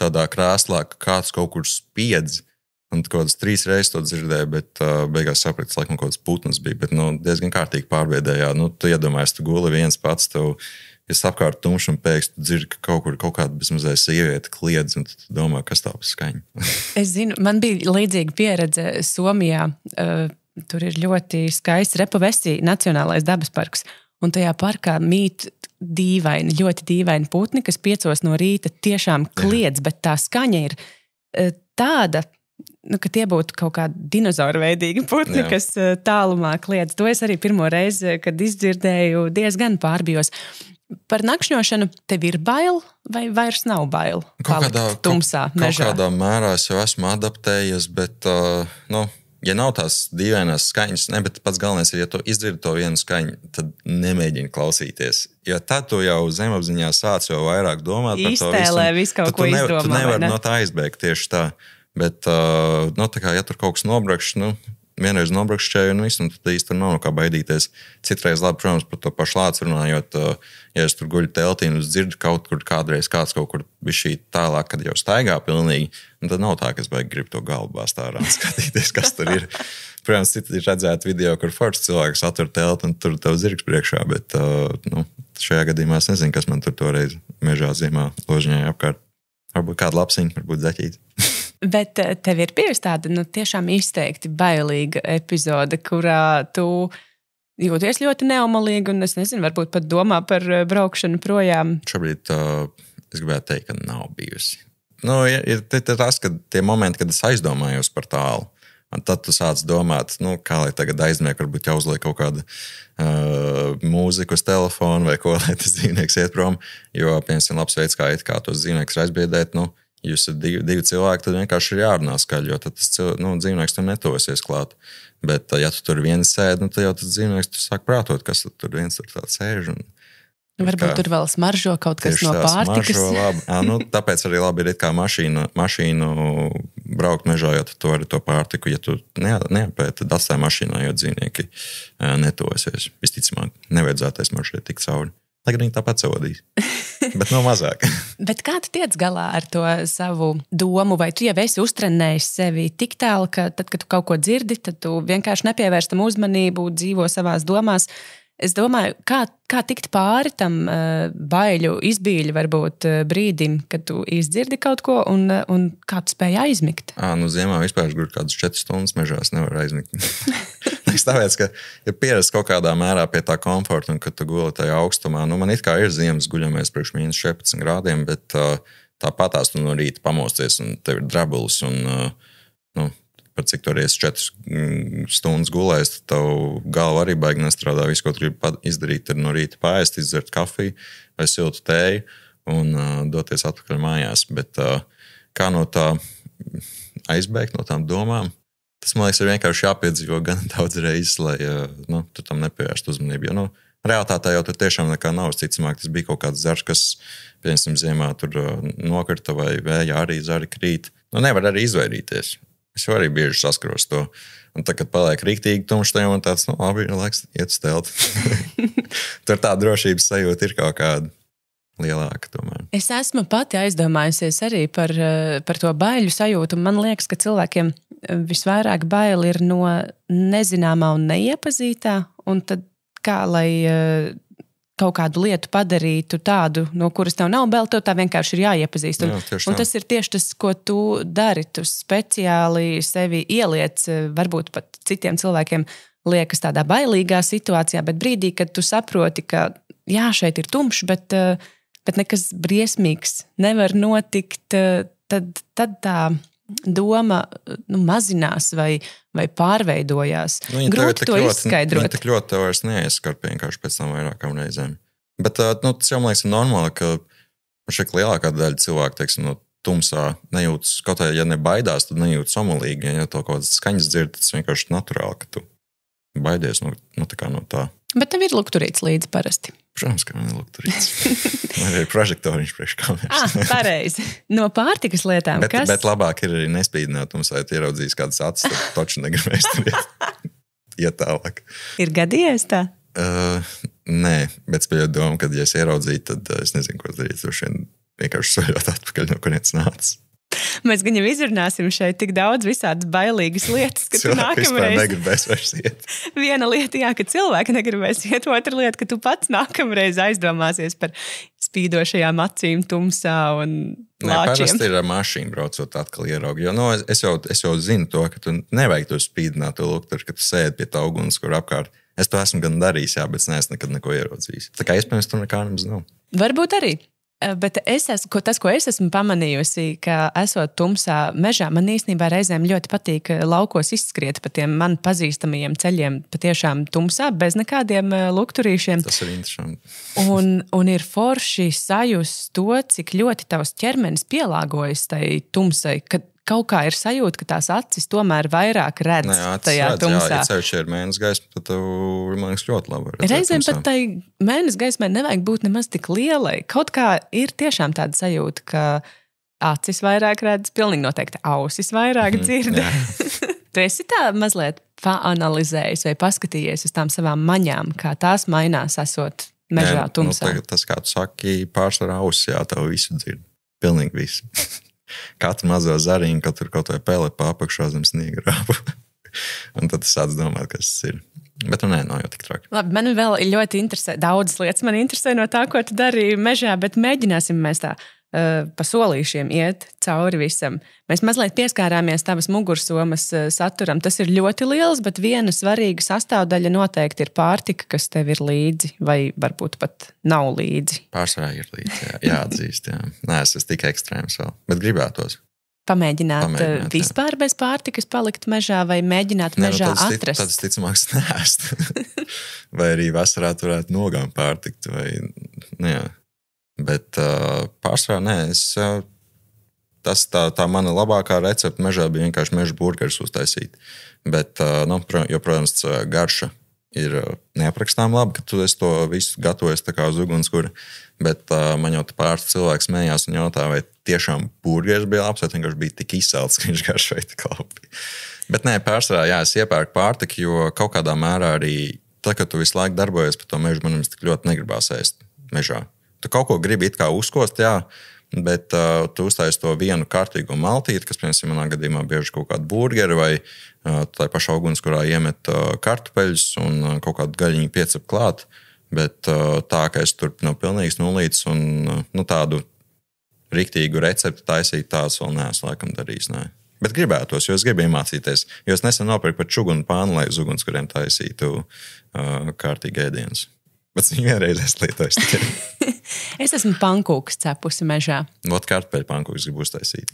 tādā krēslā, ka kāds kaut kur spiedz. Un kaut kādas 3 reizes to dzirdēju, bet beigās sapratu, laikam kaut kāds putns bija, bet diezgan kārtīgi pārbiedējā. Tu iedomājies, tu guli viens pats, tev ir apkārt tumšs un pēkšņi tu dzirdi, ka kaut kāda bezmazliet sieviete kliedz, un tu domā, kas tā pa skaņu. Es zinu, man bija līdzīga pieredze Somijā. Tur ir ļoti skaists Repavesi Nacionālais dabas parks, un tajā parkā mīt ļoti dīvaini putni, kas 5 no rīta tiešām kliedz, bet tā skaņa ir tāda, ka tie būtu kaut kādi dinozauru veidīgi putni, kas tālumā kliedz. To es arī pirmo reizi, kad izdzirdēju, diezgan pārbijos. Par nakšņošanu tev ir bail vai vairs nav bail palikt tumsā mežā? Kaut kādā mērā es jau esmu adaptējies, bet, ja nav tās dīvainās skaņas, bet pats galvenais ir, ja tu izdzirdi to vienu skaņu, tad nemēģini klausīties. Jo tad tu jau zemapziņā sāc jau vairāk domāt par to visu. Iztēlē visu kaut ko izdomā, tu nevari no tā aizbēgt tieši tā. Bet, tā kā, ja tur kaut kas nobrakšs, vienreiz nobrakšķēju un visu, un tad īsti tur nav no kā baidīties. Citreiz, labi, protams, par to pašu lācu runājot, ja es tur guļu teltī un es dzirdu kaut kur kādreiz kāds kaut kur bišķī tālāk, kad jau staigā pilnīgi, un tad nav tā, ka es baigi gribu to galvu bāzt ārā un skatīties, kas tur ir. Protams, citi ir redzēti video, kur foršs cilvēks atver telti un tur tev zirgs priekšā, bet šajā gadījumā es nezinu, kas man tur toreiz mežā ziemā ložiņāja apkārt. Varbūt kāda lapsiņa, varbūt zaķīte. Bet tev ir bijusi tāda tiešām izteikti bailīga epizode, kurā tu jūties ļoti neomalīgi un es nezinu, varbūt pat domā par braukšanu projām? Šobrīd es gribētu teikt, ka nav bijusi. Ir tas, ka tie momenti, kad es aizdomājos par tālu, un tad tu sāc domāt, kā lai tagad aizmieg, varbūt jāuzliek kaut kāda mūzika uz telefonu vai ko, lai tas dzīvnieks iet prom, jo, piemēram, labs veids, kā tos dzīvniekus aizbiedēt, jūs esat 2 cilvēki, tad vienkārši ir jārunā skaļi, jo tad tas dzīvnieks tur netosies klāt. Bet, ja tu tur viens sēd, tad jau tas dzīvnieks tur sāk prātot, kas tur viens tur tāds sēž. Varbūt tur vēl smaržo kaut kas no pārtikas. Tāpēc arī labi ir kā mašīnu braukt mežā, jo tu vari to pārtiku, ja tu neapēti, tad atstāj mašīnā, jo dzīvnieki netosies. Visticamāk, nevajadzētu mašai tikt cauri. Lai gan viņi tāpat savādīs. Bet no mazāk. Bet kā tu tiec galā ar to savu domu? Vai tu jau esi uztrenējis sevi tik tālu, ka tad, kad tu kaut ko dzirdi, tad tu vienkārši nepievērstam uzmanību, dzīvo savās domās? es domāju, kā tikt pāri tam baiļu izbīļu varbūt brīdim, kad tu izdzirdi kaut ko un kā tu spēji aizmigt? Ziemā vispār gur kādas 4 stundas mežā, es nevaru aizmigt. Tāpēc, ka ja pierast kaut kādā mērā pie tā komforta un kad tu guli tajā augstumā, man it kā ir ziemas guļamies priekš -17 grādiem, bet tāpatās tu no rīta pamosties un tev ir drabulis un par cik tu arī esi 4 stundas gulējis, tad tev galva arī baigi nestrādā. Viss, ko tu gribi izdarīt, ir no rīta paēst, izdzert kafiju vai siltu tēju un doties atpakaļ mājās. Bet kā no tā aizbēgt no tām domām, tas, man liekas, ir vienkārši jāpiedzīvo gan daudz reizes, lai tu tam nepievērst uzmanību. Jo, realitātē jau tur tiešām nekā nav. Ticamāk, tas bija kaut kāds zars, kas, piemēram, ziemā tur nokrita vai vējā arī zari krīt. Nevar arī izvairīties. Es jau arī bieži saskaros to. Un tad, kad paliek rīktīgi tumšs, tad man tāds, labi, ir laiks iet uz telti. Tur tā drošības sajūta ir kaut kāda lielāka tomēr. Es esmu pati aizdomājusies arī par to baiļu sajūtu. Man liekas, ka cilvēkiem visvairāk bail ir no nezināmā un neiepazītā. Un tad kā, lai kaut kādu lietu padarītu tādu, no kuras tev nav bail, tev tā vienkārši ir jāiepazīst. Un tas ir tieši tas, ko tu dari. Tu speciāli sevi ieliec, varbūt pat citiem cilvēkiem liekas tādā bailīgā situācijā, bet brīdī, kad tu saproti, ka jā, šeit ir tumšs, bet nekas briesmīgs nevar notikt, tad tā doma mazinās vai pārveidojās. Grūti to izskaidrot. Viņa tik ļoti tev vairs neaizskar vienkārši pēc tam vairākām reizēm. Bet tas jau, man liekas, ir normāli, ka šeit lielākā daļa cilvēku, teiksim, no tumsā nejūtas, kaut kā, ja nebaidās, tad nejūtas omulīgi. Ja to kaut kādas skaņas dzird, tas vienkārši naturāli, ka tu baidies no tā. Bet tev ir lukturīts līdzi parasti. Protams, ka man ir lukturīts. Man ir prožektoriņš priekš kameras. Pareizi. No pārtikas lietām, kas? Bet labāk ir arī nespīdināt, lai tu ieraudzīs kādas acis, tad toči negribēs tur iet tālāk. Ir gadījies tā? Nē, bet es pieļauju domu, ka ja es ieraudzīju, tad es nezinu, ko darīt. Vienkārši soļot atpakaļ, no kurienes nācis. Mēs gan jau izrunāsim šeit tik daudz visādas bailīgas lietas, ka tu nākamreiz negribēs vairs iet. Viena lieta, jā, ka cilvēki negribēs iet, otra lieta, ka tu pats nākamreiz aizdomāsies par spīdošajām acīm tumsā un lāčiem. Parasti ir ar mašīnu braucot atkal ieraugi, jo es jau zinu to, ka tu nevajag to spīdināt, to lukturi, ka tu sēdi pie tā uguns, kur apkārt. Es to esmu gan darījis, jā, bet es neesmu nekad neko ieraudzījis. Tā kā iespējams tur nekā nemaz nav. Varbūt arī. Bet tas, ko es esmu pamanījusi, ka esot tumsā mežā, man īstenībā reizēm ļoti patīk laukos izskriet pa tiem man pazīstamajiem ceļiem, patiešām tumsā, bez nekādiem lukturīšiem. Tas ir interesanti. Un ir forši sajust to, cik ļoti tavs ķermenis pielāgojas tai tumsai, ka kaut kā ir sajūta, ka tās acis tomēr vairāk redz tajā tumsā. Ja ceļš ir mēnes gaisma, tad tev, man liekas, ļoti labi redzēt. Reizēm pat tai mēnes gaismai nevajag būt nemaz tik lielai. Kaut kā ir tiešām tāda sajūta, ka acis vairāk redz, pilnīgi noteikti ausis vairāk dzird. Tu esi tā mazliet paanalizējis vai paskatījies uz tām savām maņām, kā tās mainās esot mežā tumsā? Tas, kā tu saki, pārsvarā ausis, jā, tev visu dzird. Pilnīgi visu. Katru mazo zariņu, kaut vai pele pa apakšā zem sniega rāpu. Un tad es sācu domāt, kas tas ir. Bet nav jau tik traki. Labi, man vēl ir ļoti interesē, daudzas lietas man interesē no tā, ko tu darīji mežā, bet mēģināsim mēs tā pa solīšiem iet cauri visam. Mēs mazliet pieskārāmies tavas mugursomas saturam. Tas ir ļoti liels, bet viena svarīga sastāvdaļa noteikti ir pārtika, kas tev ir līdzi, vai varbūt pat nav līdzi. Pārsvarā ir līdzi, jāatzīst. Jā. Nē, es esmu tik ekstrēms vēl, bet gribētos. Pamēģināt vispār bez pārtikas palikt mežā vai mēģināt mežā atrast? Tad es ticamāk neēst. Vai arī vasarā varētu nogām pārtikt. Bet pārsvarā nē. Tā mana labākā recepte mežā bija vienkārši meža burgeris uztaisīt. Bet, protams, garša ir neaprakstām labi, ka tu esi to visu gatavojies tā kā uz ugunskura. Bet man jau pāris cilvēks smējās un jautā, vai tiešām burgeris bija labs, vai vienkārši bija tik izsalts, ka viņš garšoja tik labi. Bet nē, pārsvarā, jā, es iepērku pārtiku, jo kaut kādā mērā arī tā, ka tu visu laiku darbojies pa to mežu, man tik ļoti negribās ēst mežā. Tu kaut ko gribi it kā uzkost, jā, bet tu uztaisi to vienu kārtīgo maltīti, kas, piemēram, manā gadījumā bieži kaut kādu burgeri vai tā paša ugunskurā iemet kartupeļus un kaut kādu gaļiņu piecep klāt, bet tā, ka es tur no pilnīgas nulītes un tādu riktīgu recepti taisīt, tās vēl neesmu laikam darījis, ne. Bet gribētos, jo es gribu iemācīties, jo es nesen nopirku pat čugunu pānu, lai uz ugunskuriem taisītu kārtīgi ēdienus. Bet viņu vienreiz es lietoju tikai. Es esmu pankūks cepusi mežā. Vot kartupeļu pankūks gribu uztaisīt.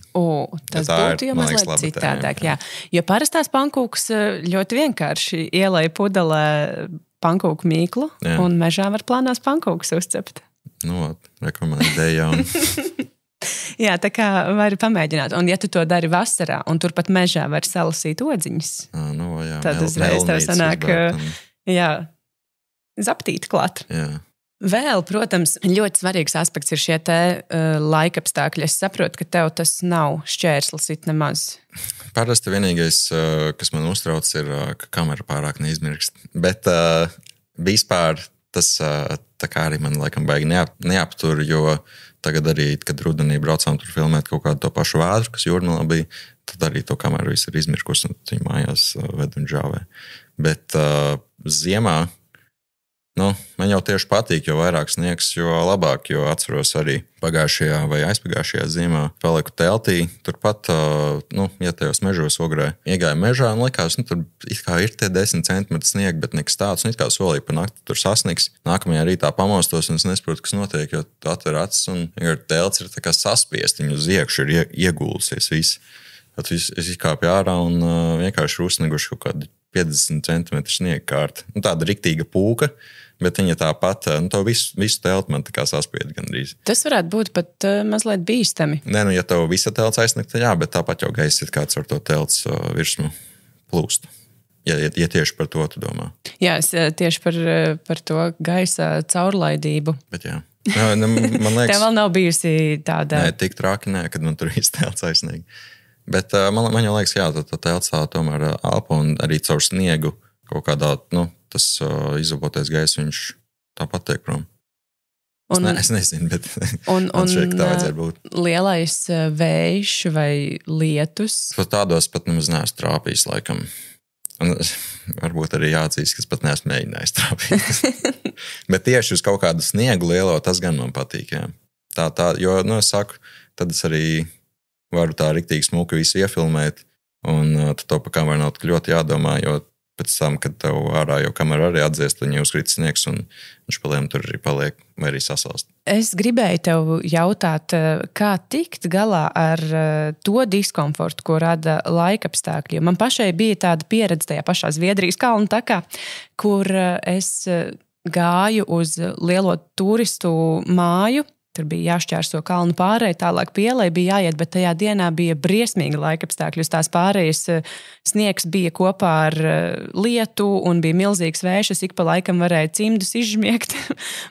Tas būtu jau mazliet citādāk, jā. Jo parastās pankūks ļoti vienkārši ielai pudelē pankūku mīklu, un mežā var plānās pankūks uzcept. Rekomendēju ideja jauna. Jā, tā kā vari pamēģināt. Un ja tu to dari vasarā, un turpat mežā var salasīt odziņas, tad uzreiz tev sanāk, zaptīti klāt. Jā. Vēl, protams, ļoti svarīgs aspekts ir šie te laikapstākļi. Es saprotu, ka tev tas nav šķērslis it nemaz. Parasti vienīgais, kas man uztrauc, ir, ka kamera pārāk neizmirkst. Bet vispār tas tā kā arī man laikam baigi neaptur, jo tagad arī, kad rudenī braucām tur filmēt kaut kādu to pašu vētru, kas Jūrmalā bija, tad arī to kameru viss ir izmirkus un viņi mājās ved un džāvē. Bet ziemā, man jau tieši patīk, jo vairāk sniegs, jo labāk, jo atceros arī pagājušajā vai aizpagājušajā ziemā paliku teltī, turpat, ietējos mežos ogrē. Iegāju mežā un likās, tur it kā ir tie 10 centimetri sniega, bet nekas tāds, un it kā solīja pa nakti tur sasnigs. Nākamajā rītā pamostos, un es nesaprotu, kas notiek, jo tu atver acis, un telts ir tā kā saspiest, viņu uz iekšu ir iegulsies viss. Tad es izkāpu ārā un vienkārši uzsnieguši kaut kādu 50 centimetru sniega kārti. Tāda riktīga pūka, bet viņa tāpat, to visu teltu man tā kā saspied gandrīz. Tas varētu būt pat mazliet bīstami. Nē, ja tev visa telts aizsniegt, tad jā, bet tāpat jau gaisa ir kāds ar to telts virsmu plūst. Ja tieši par to tu domā. Jā, es tieši par to gaisa caurlaidību. Bet jā. Man liekas... Tev vēl nav bijusi tāda... Nē, tik traki nē, kad man tur viss telts aizsniegt. Bet man jau liekas, jā, tā telts tā tomēr elpa un arī caur sniegu kaut kādā, tas izobotais gaiss, viņš tāpat tiek prom. Es nezinu, bet man šķiet, ka tā vajadzēja būt. Lielais vējš vai lietus? Tādos pat nemaz neesmu trāpījis laikam. Un varbūt arī jāatzīst, ka es pat neesmu mēģinājis trāpīt. Bet tieši uz kaut kādu sniegu lielo, tas gan man patīk, jā. Jo, es saku, tad es arī varu tā riktīgi smuki visu iefilmēt, un to pa kameru nav tik ļoti jādomā, jo pēc tam, kad tev ārā jau kamera arī atdziest, tad viņa uzkrīt sniegs, un viņš paliem tur arī paliek, vai arī sasalst. Es gribēju tev jautāt, kā tikt galā ar to diskomfortu, ko rada laikapstākļi. Man pašai bija tāda pieredze tajā pašā Zviedrijas kalnu takā, kur es gāju uz lielo turistu māju. Tur bija jāšķērso kalnu pārēju, tālāk pielai bija jāiet, bet tajā dienā bija briesmīgi laikapstākļi. Uz tās pārējas sniegs bija kopā ar lietu un bija milzīgs vējš. Es ik pa laikam varēju cimdus izžmiegt,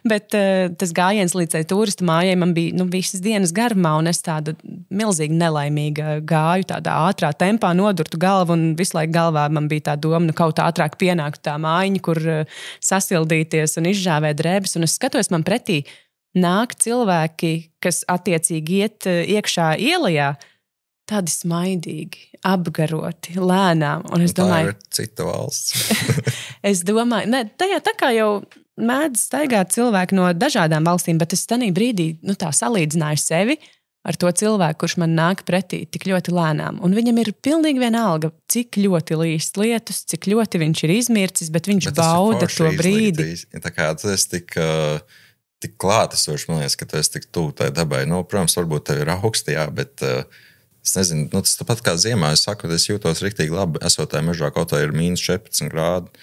bet tas gājiens līdz tai turistu mājai man bija visas dienas garumā, un es tāda milzīgi nelaimīga gāju, tādā ātrā tempā nodurtu galvu, un visu laiku galvā man bija tā doma, kaut ātrāk pienāktu tā mājiņa, kur sasildīties un izžāvēt drēbes, un es skatos man pretī, nāk cilvēki, kas attiecīgi iet iekšā ielajā, tādi smaidīgi, apgaroti, lēnām. Un es domāju, tā ir cita valsts. Es domāju, tajā tā kā jau mēdz staigāt cilvēki no dažādām valstīm, bet es tanī brīdī tā salīdzināju sevi ar to cilvēku, kurš man nāk pretī tik ļoti lēnām. Un viņam ir pilnīgi vienalga, cik ļoti līst lietus, cik ļoti viņš ir izmircis, bet viņš bauda to brīdi. Tā kā tas tik klātesoši, man liekas, ka tu esi tik tuvu tai dabai. Protams, varbūt tev ir augstījā, bet es nezinu, tas tāpat kā ziemā. Es saku, es jūtos riktīgi labi, esot tajā mežā, kaut vai ir -14 grādi,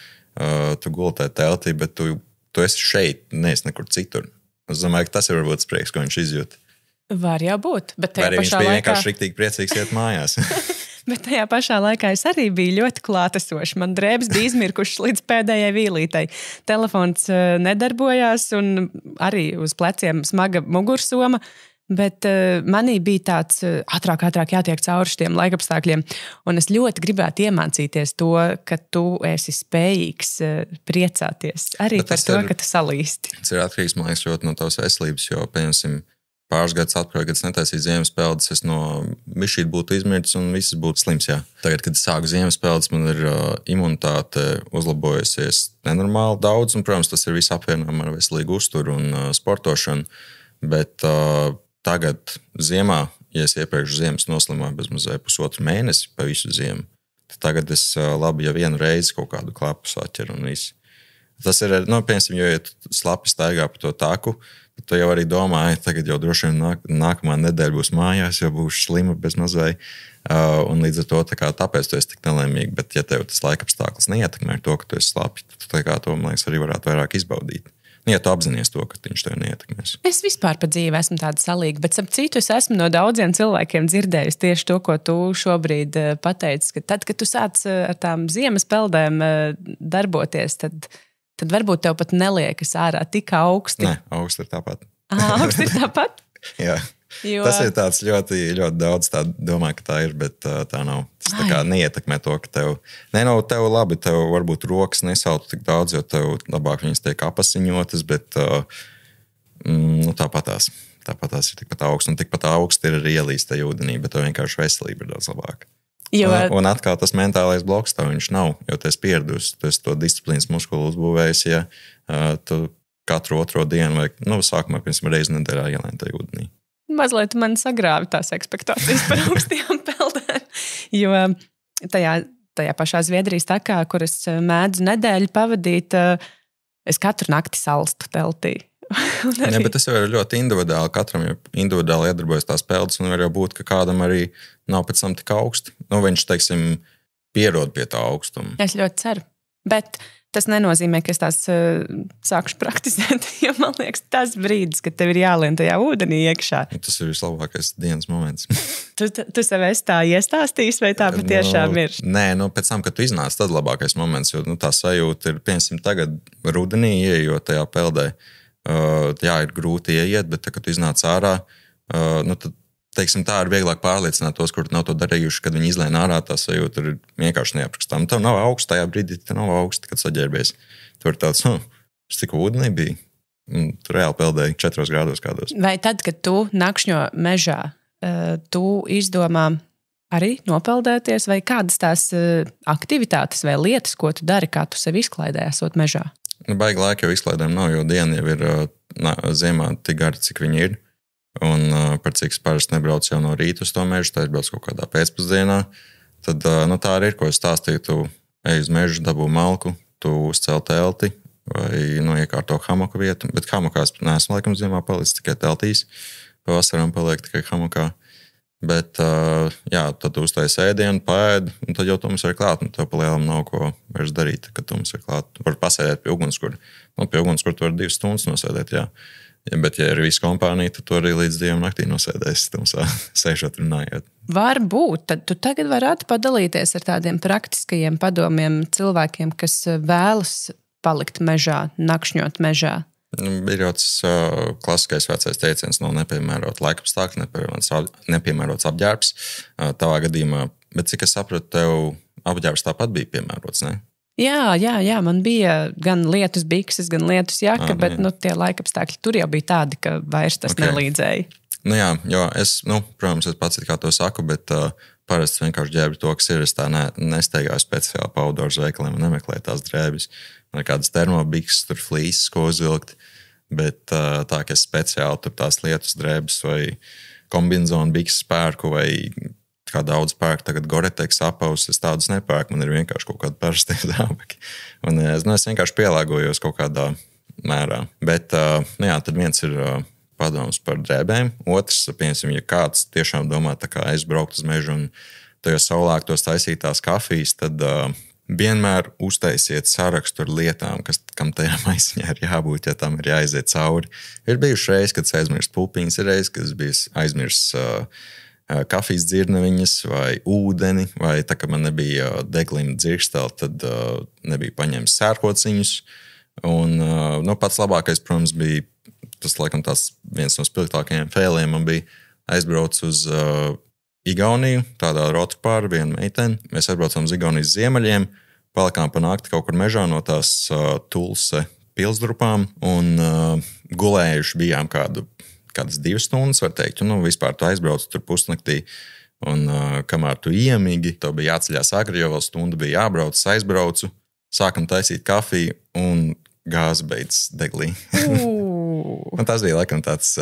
tu guli tajā teltī, bet tu esi šeit, neesi nekur citur. Es domāju, ka tas ir varbūt prieks, ko viņš izjūt. Var jau būt, bet tajā pašā laikā... Vai viņš bija vienkārši riktīgi priecīgs iet mājās. Bet tajā pašā laikā es arī biju ļoti klātesoša. Man drēbes bija izmirkušas līdz pēdējai vīlītei. Telefons nedarbojās un arī uz pleciem smaga mugursoma, bet manī bija tāds ātrāk jātiek cauri šiem laikapstākļiem. Un es ļoti gribētu iemācīties to, ka tu esi spējīgs priecāties arī bet par to, ka tu salīsti. Tas ir atkarīgs, man liekas, ļoti no tavas veselības, jo, piemēram, pāris gadus atpakaļ, kad es netaisīju ziemas peldes, es no mišķīt būtu izmirts un viss būtu slims. Jā. Tagad, kad es sāku ziemas peldes, man ir imunitāte uzlabojusies nenormāli daudz. Un, protams, tas ir viss apvienojams ar veselīgu uzturu un sportošanu. Bet tagad ziemā, ja es iepriekš ziemas noslimoju bezmazliet pusotru mēnesi pa visu ziemu, tad tagad es labi jau vienu reizi kaut kādu klapu saķeru un visu. Tas ir, piemēram, jo ja slapi staigā pa to taku, tad tu jau arī domā, tagad jau droši vien nākamā nedēļa būs mājās, jau būšu slima bez mazai. Un līdz ar to tāpēc tu esi tik nelaimīgi. Bet ja tev tas laikapstākļus neietekmē ar to, ka tu esi slapi, tad to, man liekas, arī varētu vairāk izbaudīt. Ja tu apzinies to, ka viņš tev neietekmēs. Es vispār pa dzīvi esmu tāda salīga, bet ap citu es esmu no daudziem cilvēkiem dzirdējusi tieši to, ko tu šobrīd pateici, ka tad, kad tu sāc ar tām ziemas peldēm darboties, tad varbūt tev pat neliekas ārā tik augsti. Nē, augsti ir tāpat. Augsti ir tāpat? Jā. Jo... Tas ir tāds ļoti, ļoti daudz tā domā, ka tā ir, bet tā nav. Tas tā kā neietekmē to, ka tev... tev labi, tev varbūt rokas nesautu tik daudz, jo tev labāk viņas tiek apasiņotas, bet tāpatās ir tikpat augsts. Un tikpat augsts ir arī ielīst tajā ūdenī, bet tev vienkārši veselība ir daudz labāka. Un atkal tas mentālais bloks tev viņš nav, jo tu esi pieradusi, tu esi to disciplīnas muskulu uzbūvējis, ja tu katru otro dienu vai sākumā pirms reizi nedēļā ielien tajā ūdenī. Mazliet man sagrāvi tās ekspektācijas par augstajām peldēm, jo tajā pašā Zviedrijas takā, kur es mēdzu nedēļu pavadīt, es katru nakti salstu teltī. Arī... bet tas jau ir ļoti individuāli. Katram jau individuāli iedarbojas tās peldes, un var jau būt, ka kādam arī nav pēc tam tik augsti. Viņš, teiksim, pierod pie tā augstuma. Es ļoti ceru. Bet tas nenozīmē, ka es tās sākšu praktizēt, jo man liekas, tas brīdis, kad tev ir jālien tajā ūdenī iekšā. Tas ir vislabākais dienas moments. Tu sev esi tā iestāstījis, vai tā patiešām ir? Nē, pēc tam, kad tu iznāc, tad labākais moments, jo tā sajūta ir, piemēram, tagad rudenī ieejot tajā peldē. Ir grūti ieiet, bet, kad tu iznāc ārā, tad, teiksim, tā ir vieglāk pārliecināt tos, kur nav to darījuši, kad viņi izlēn ārā, tā sajūta ir vienkārši neaprakstām. Tev nav augsts tajā brīdī, tev nav augsts, kad saģērbies. Tur tāds, es tik ūdenī biju. Tur reāli peldēju 4 grādos kādos. Vai tad, kad tu nakšņo mežā, tu izdomā arī nopeldēties, vai kādas tās aktivitātes vai lietas, ko tu dari, kā tu sevi izklaidē, esot mežā? Baigi laika jau izklaidēm nav, jo diena jau ir ziemā tik gara, cik viņi ir. Un par cik es parasti nebraucu jau no rīta uz to mežu, tā ir brauc kaut kādā pēcpusdienā. Tad tā arī ir, ko es stāstīju. Tu ej uz mežu, dabū malku, tu uzcel telti vai iekārto hamaku vietu. Bet hamakās neesmu laikam ziemā palicis, tikai teltīs. Pavasarām paliek tikai hamakā. Bet, tad tu uztais ēdienu, paēd, un tad jau tu mums ir klāt. Tev pa lielam nav ko vairs darīt, kad tu mums ir klāt. Tu vari pasēdēt pie ugunskura. Pie ugunskura tu vari 2 stundas nosēdēt, jā. Bet, ja ir visa kompānija, tad tu arī līdz 2 naktī nosēdēsi, tumsā sēžot runājot. Varbūt, tad tu tagad varētu padalīties ar tādiem praktiskajiem padomiem cilvēkiem, kas vēlas palikt mežā, nakšņot mežā. Ir jau tas klasiskais vecais teiciens, nepiemērot laikapstākļi, nepiemērots apģērbs tavā gadījumā. Bet cik es sapratu, tev apģērbs tāpat bija piemērots, ne? Jā, man bija gan lietus bikses, gan lietus jaka, bet tie laikapstākļi tur jau bija tādi, ka vairs tas nelīdzēja. Jo es, protams, es pats kā to saku, bet parasti vienkārši ģērbi to, kas ir. Es tā nesteigāju speciāli pa outdoors veikaliem un nemeklēju tās drēbes. Man ir kādas termobikses, tur flīses, ko uzvilkt, bet tā, ka es speciāli tur tās lietus drēbes vai kombinzonu bikses pērku vai kā daudz pērku tagad Gore-Tex apaus, es tādus nepērku, man ir vienkārši kaut kādi parastie zābaki. Un es vienkārši pielāgojos kaut kādā mērā. Bet, tad viens ir padoms par drēbēm. Otrs, piemēram, ja kāds tiešām domā tā kā aizbraukt uz mežu un tajos saulēktos taisītās kafijas, tad vienmēr uztaisiet sarakstu ar lietām, kam tajā maisiņā ir jābūt, ja tam ir jāiziet cauri. Ir bijuši reizi, kad es aizmirstu pupiņas, ir reizi, kad es biju aizmirsts kafijas dzirneviņas vai ūdeni, vai tā, ka man nebija deglim dzirksteli, tad nebija paņēmis sērkociņus. Un pats labākais, protams, bija tas, laikam, tās viens no spilgtākajiem fēliem. Man bija aizbrauc uz Igauniju, tādā rotrpāra, viena meitene. Mēs aizbraucām uz Igaunijas ziemeļiem, palikām pa nakti kaut kur mežā no tās Tulse pilsdrupām un gulējuši bijām kādu kādas 2 stundas, var teikt. Un vispār tu aizbrauc tur pusnaktī. Un kamēr tu iemīgi, tev bija jāceļās agri, jo vēl stunda bija jābrauc, aizbraucu, sākam taisīt kafiju un gāze beidzas deglī. Un tas bija laikam tāds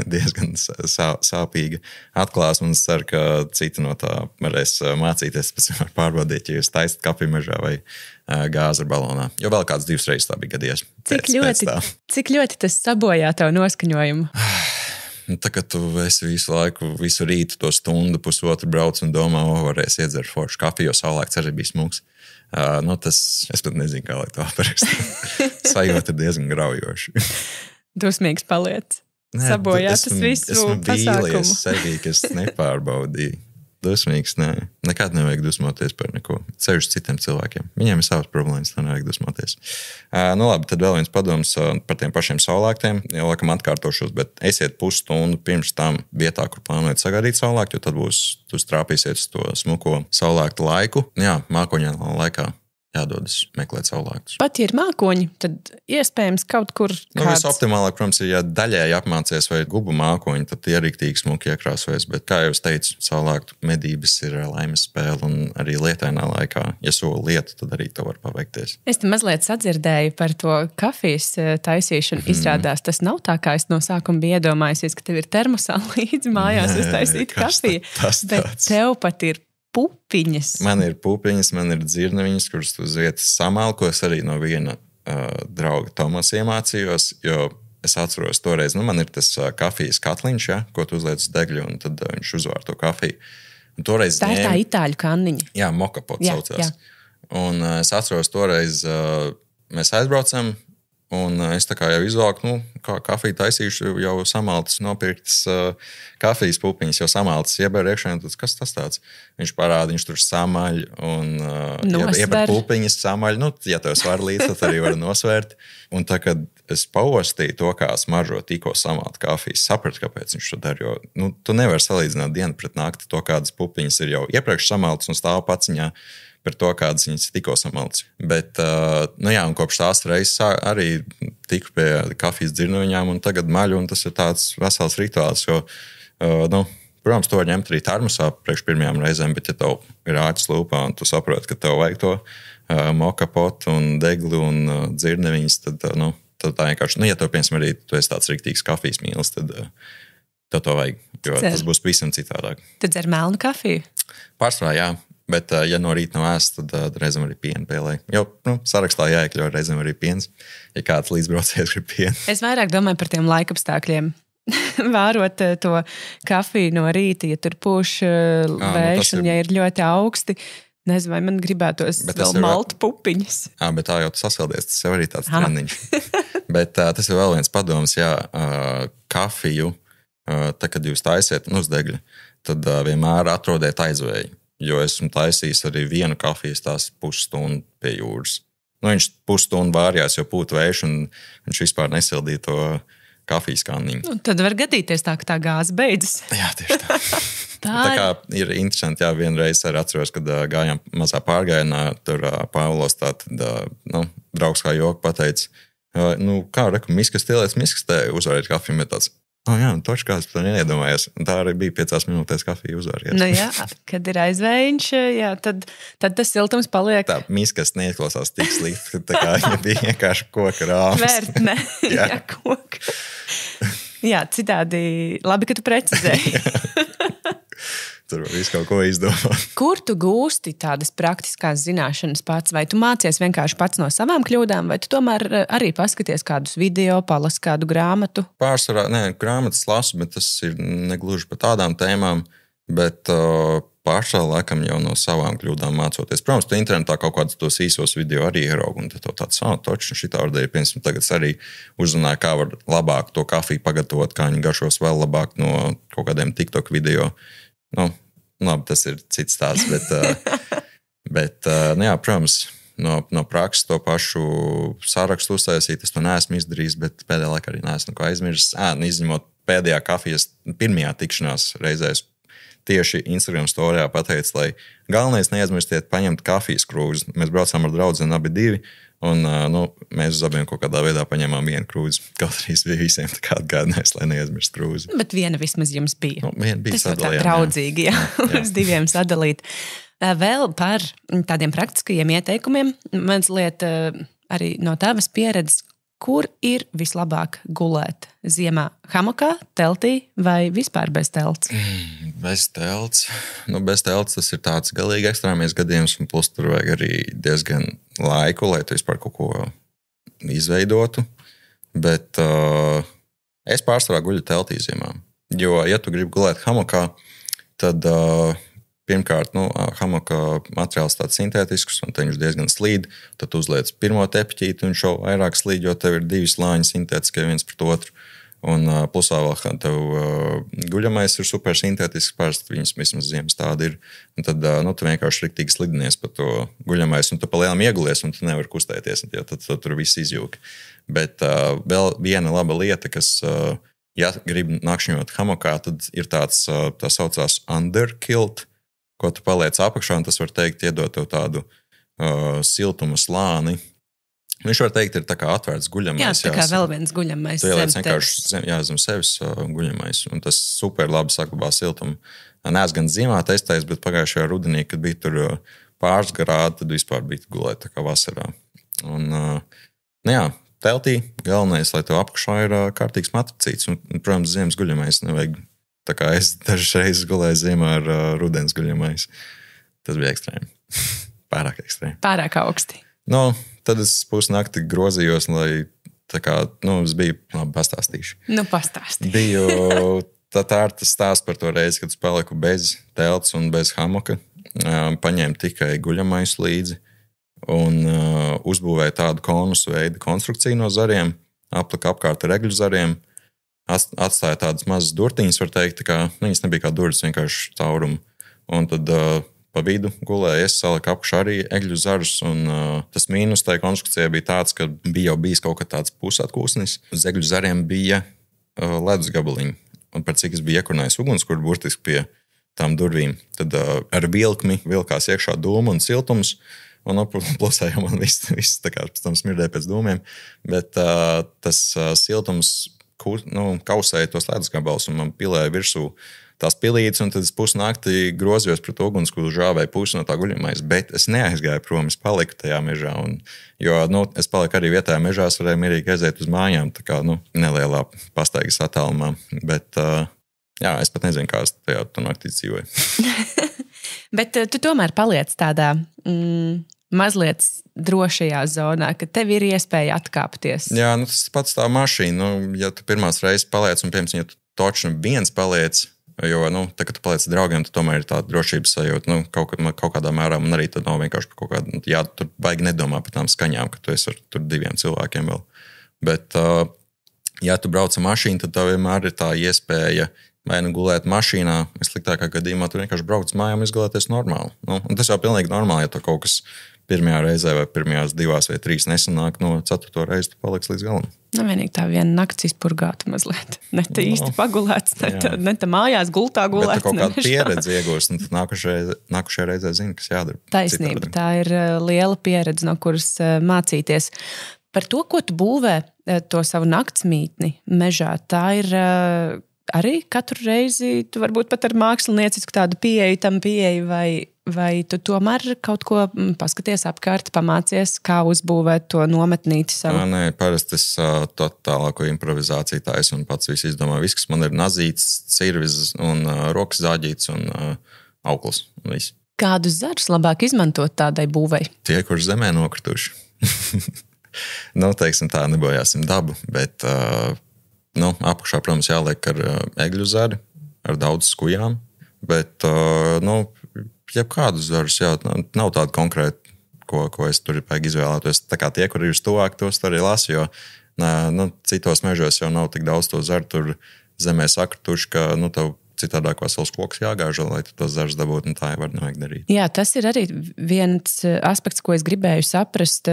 diezgan sāpīga atklāsme, un es ceru, ka citi no tā varēs mācīties, pēc tam pārbaudīt, ja jūs taisat kafiju mežā vai gāzi ar balonā. Jo vēl kāds 2 reizes tā bija gadījies. Cik ļoti tas sabojā tavu noskaņojumu? Tā kā tu esi visu laiku, visu rītu to stundu, pusotru brauc un domā, varēs iedzert foršu kafiju, jo saulēkts arī bija smūgs. Tas, es pat nezinu, kā lai to aprakstu. Sajūta ir diezgan graujoši. Dusmīgs paliec. Sabojā tas visu pasākumu. Esmu vīlies sevī, ka es nepārbaudīju. Dusmīgs, nē. Nekad nevajag dusmoties par neko. Ceļš citiem cilvēkiem. Viņiem ir savas problēmas, tā nevajag dusmoties. Labi, tad vēl viens padoms par tiem pašiem saulēktiem. Jau laikam atkārtošos, bet esiet pusstundu pirms tam vietā, kur plānojat sagaidīt saulēktu, jo tad jūs trāpīsiet uz to smuko saulēktu laiku. Jā, mākoņainā laikā jādodas meklēt saulēktus. Pat, ja ir mākoņi, tad iespējams kaut kur Visoptimālāk, protams, ir, ja daļēji apmācies vai gubu mākoņi, tad tie arī rīktīgi smuki iekrāsojas. Bet, kā jau es teicu, saulēktu medības ir laimes spēle un arī lietainā laikā. Ja sola lieta, tad arī to var paveikties. Es te mazliet sadzirdēju par to kafijas taisīšanu. Izrādās, tas nav tā, kā es no sākuma biju iedomājusies, ka tev ir termosā līdzi mājās uztaisīta kafija. Bet tev pat ir pupiņas. Man ir pupiņas, man ir dzirneviņas, kuras uz vietas samalkos arī no viena drauga Tomas iemācījos, jo es atceros toreiz, man ir tas kafijas katliņš, ja, ko tu uzliec uz degļu, un tad viņš uzvār to kafiju. Un toreiz tā ir tā itāļu kanniņa. Jā, mokapot saucās. Un es atceros toreiz, mēs aizbraucam, un es tā kā jau izvalku, kā kafiju taisīšu, jau samaltas nopirktas kafijas pupiņas, jau samaltas ieber iekšā, un tad kas tas tāds? Viņš parāda, viņš tur samaļ, un ieber pupiņas samaļ, ja tev svar līdz, tad arī var nosvērt. Un tā, kad es paostīju to, kā smaržo tikko samalta kafijas, sapratu, kāpēc viņš to dara, jo tu nevari salīdzināt dienu pret nakti to, kādas pupiņas ir jau iepriekš samaltas un stāv paciņā, par to, kādas viņas tikko samalts. Bet, un kopš tās reizes arī tiku pie kafijas dzirnuviņām un tagad maļu, un tas ir tāds vesels rituāls, jo, protams, to var ņemt arī termosā priekš pirmajām reizēm, bet ja tev ir āķis lūpā un tu saproti, ka tev vajag to mokapotu un degli un dzirneviņas, tad tā vienkārši, ja tev, piemēram, arī tu esi tāds riktīgs kafijas mīlis, tad tev to vajag, jo tas būs visam citādāk. Tu dzer melnu kafiju? Pārsvarā, jā. Bet, ja no rīta nav ēst, tad reizēm arī pienu pēlē. Jo sarakstā jāiekļauj reizēm arī piens, ja kāds līdzbraucējs grib pienu. Es vairāk domāju par tiem laikapstākļiem. Vārot to kafiju no rīta, ja tur pūš vējš un ja ir ļoti augsti. Nezinu, vai man gribētos vēl maltu pupiņas. Bet tā jau tu sasildies, tas jau arī tāds trendiņš. Bet tas ir vēl viens padoms, kafiju, tā, kad jūs taisiet uz degļa, tad vienmēr atrodiet aizvēju. Jo esmu taisījis arī vienu kafijas tās pusstundu pie jūras. Viņš pusstundu vārjās, jo pūta vējš, un viņš vispār nesildīja to kafijas kanniņu. Tad var gadīties tā, ka tā gāze beidzas. Jā, tieši tā. Tā kā ir interesanti, vienreiz arī atceros, kad gājām mazā pārgājienā, tur Pāvlos tad, draugs kā joku pateica, kā reku miskas tielēc miskastē uzvarēt kafiju, bet tāds, toši kāds par to neiedomājies. Tā arī bija 5 minūtēs kafija uzvārījās. Kad ir aizvējiņš, tad tas siltums paliek. Tā miskas neizklausās tik slikti, tā kā viņa bija vienkārši koka rāms. Vērtne, koka. Jā, citādi labi, ka tu precizēji. Tur var visu kaut ko izdomāt. Kur tu gūsti tādas praktiskās zināšanas pats? Vai tu mācies vienkārši pats no savām kļūdām, vai tu tomēr arī paskaties kādus video, palasi kādu grāmatu? Pārsvarā, grāmatas lasu, bet tas ir negluži par tādām tēmām, bet pārsvarā laikam jau no savām kļūdām mācoties. Protams, tu internetā kaut kādus tos īsos video arī ieraugu, un tad tāds, toči, šitā var darīt. Piemēram, tagad arī uzzināju, kā var labāk to kafiju pagatavot, kā viņi garšos vēl labāk no kaut kādiem TikTok video. Labi, tas ir cits stāsts, bet protams, no prakses to pašu sarakstu uztaisīt, es to neesmu izdarījis, bet pēdējā laikā arī neesmu aizmirsis. Izņemot pēdējā kafijas pirmajā tikšanās reizēs, tieši Instagram storijā pateica, lai galvenais neaizmirstiet paņemt kafijas krūzi. Mēs braucām ar draudzeni abi divi, Un mēs uz abiem kaut kādā veidā paņēmām vienu krūzi. Kaut arī bija visiem tā kā atgādinājis, lai neaizmirst krūzi. Bet viena vismaz jums bija. Viena bija tas tā draudzīgi, jā. Uz diviem sadalīt. Vēl par tādiem praktiskajiem ieteikumiem, mazliet arī no tavas pieredzes, kur ir vislabāk gulēt? Ziemā hamokā, teltī vai vispār bez telts? Bez telts. Bez telts tas ir tāds galīgi ekstrēmies gadījums, un plus tur vajag arī diezgan laiku, lai tu vispār kaut ko izveidotu. Bet es pārsvarā guļu teltī ziemā. Jo, ja tu gribi gulēt hamokā, tad pirmkārt, hamoka materiāls tāds sintētisks, un te viņš diezgan slīd. Tad tu uzliec pirmo tepiķīti, un viņš jau vairāk slīd, jo tev ir divi slāņi sintētiskie viens pret otru. Un plusā vēl tev guļamais ir super sintētisks, parasti viņas vismaz ziemas tāda ir. Un tad tu vienkārši riktīgi slidinies pa to guļamais, un tu pa lielam iegulies, un tu nevari kustēties, jo tad tur viss izjūka. Bet vēl viena laba lieta, kas, ja grib nakšņot hamokā, tad ir tāds, tā saucās underkilt, ko tu paliec apakšā, un tas var teikt, iedot tev tādu siltuma slāni. Viņš var teikt, ir tā kā atvērts guļamais. Jā, tā kā vēl viens guļamais. Tu ieliec vienkārši zem sevis guļamais, un tas super labi saglabā siltumu. Neesmu gan ziemā testējis, bet pagājušajā rudenī, kad bija tur pāris grādi, tad vispār bija gulēt tā kā vasarā. Un, teltī galvenais, lai tev apakšā ir kārtīgs matracīts, un, protams, ziemas guļamais nevajag. Tā kā es dažas reizes gulēju ziemā ar rudens guļamais. Tas bija ekstrēmi. Pārāk ekstrēmi. Pārāk augsti. Tad es pusnakti grozījos, lai tā kā, es biju, labi, pastāstīšu. Pastāstīšu. Biju, tā ir tas stāsts par to reizi, kad es paliku bez telts un bez hamoka. Paņēmu tikai guļamais līdzi un uzbūvēju tādu konus veidu konstrukciju no zariem, aplika apkārt ar egļu zariem. Atstāja tādas mazas durtiņas, var teikt, kā viņas nebija kā durvis, vienkārši caurumu. Un tad pa vidu gulēja, es saliku apakšā arī egļu zarus, un tas mīnus tajā konstrukcijā bija tāds, ka bija jau bijis kaut kā tāds pusatkūsnis. Uz egļu zariem bija ledus gabaliņi, un par cik es biju iekurinājies ugunskura burtiski pie tām durvīm, tad ar vilkmi vilkās iekšā dūma un siltums, un plusā jau man viss tā kā pēc tam smirdēja pēc dūmiem, bet tas siltums kausēja tos ledus gabalus un man pilēja virsū tās pilītes, un tad es pusnakti grozījos pret ugunskura, žāvēju pusi no tā guļamais, bet es neaizgāju prom, es paliku tajā mežā, jo es paliku arī vietējā mežā, es varēju mierīgi aiziet uz mājām, tā kā, nelielā pastaigas attālumā, bet, es pat nezinu, kā es tajā naktī dzīvoju. Bet tu tomēr paliec tādā mazliet drošajā zonā, ka tev ir iespēja atkāpties. Jā, tas pats tā mašīna. Ja tu pirmās reizes paliec, un piemēram, ja tu točni viens paliec, jo, tā, kad tu paliec draugiem, tad tomēr ir tāda drošības sajūta, kaut kādā mērā, un arī tad nav vienkārši kaut kāda, tur baigi nedomā par tām skaņām, ka tu esi ar tur diviem cilvēkiem vēl. Bet, ja tu brauc ar mašīnu, tad tev vienmēr ir tā iespēja vai gulēt mašīnā, sliktākā gadījumā tu vienkārši brauc uz mājām un izgulēties normāli. Un tas jau pilnīgi normāli, ja tu kaut kas pirmajā reizē vai pirmajās 2 vai 3 nesanāk, 4. reizi tu paliksi līdz galam. Vienīgi tā viena nakts izpurgāta mazliet. Ne te īsti pagulēts, ne te mājās gultā gulēts. Bet tu kaut kādu pieredzi iegūst, un tad nākušajā reizē zini, kas jādara. Taisnība, tā ir liela pieredze, no kuras mācīties. Par to, ko tu būvē to savu naktsmītni mežā, tā ir arī katru reizi, tu varbūt pat ar māksliniecisku tādu pieeju tam pieeju, vai tu tomēr kaut ko paskaties apkārt, pamācies, kā uzbūvēt to nometnīti savu? Nē, parasti es tālāko improvizāciju taisu un pats visu izdomāju. Viss, kas man ir nazīts, cirvis un rokas zāģīts un aukls. Viss. Kādus zarus labāk izmantot tādai būvei? Tie, kurš zemē nokrituši. Teiksim tā, nebojāsim dabu, bet apakšā, protams, jāliek ar egļu zari, ar daudz skujām, bet, jebkādus zarus, nav tāda konkrēta, ko es tur vajag izvēlētos. Tā kā tie, kuri ir stuvāk, tos arī lasu, jo citos mežos jau nav tik daudz to zaru, tur zemē sakrituši, ka, tev citādāk vesels koks jāgāžo, lai tu tos zarus dabūtu, un tā jau nevajag darīt. Jā, tas ir arī viens aspekts, ko es gribēju saprast,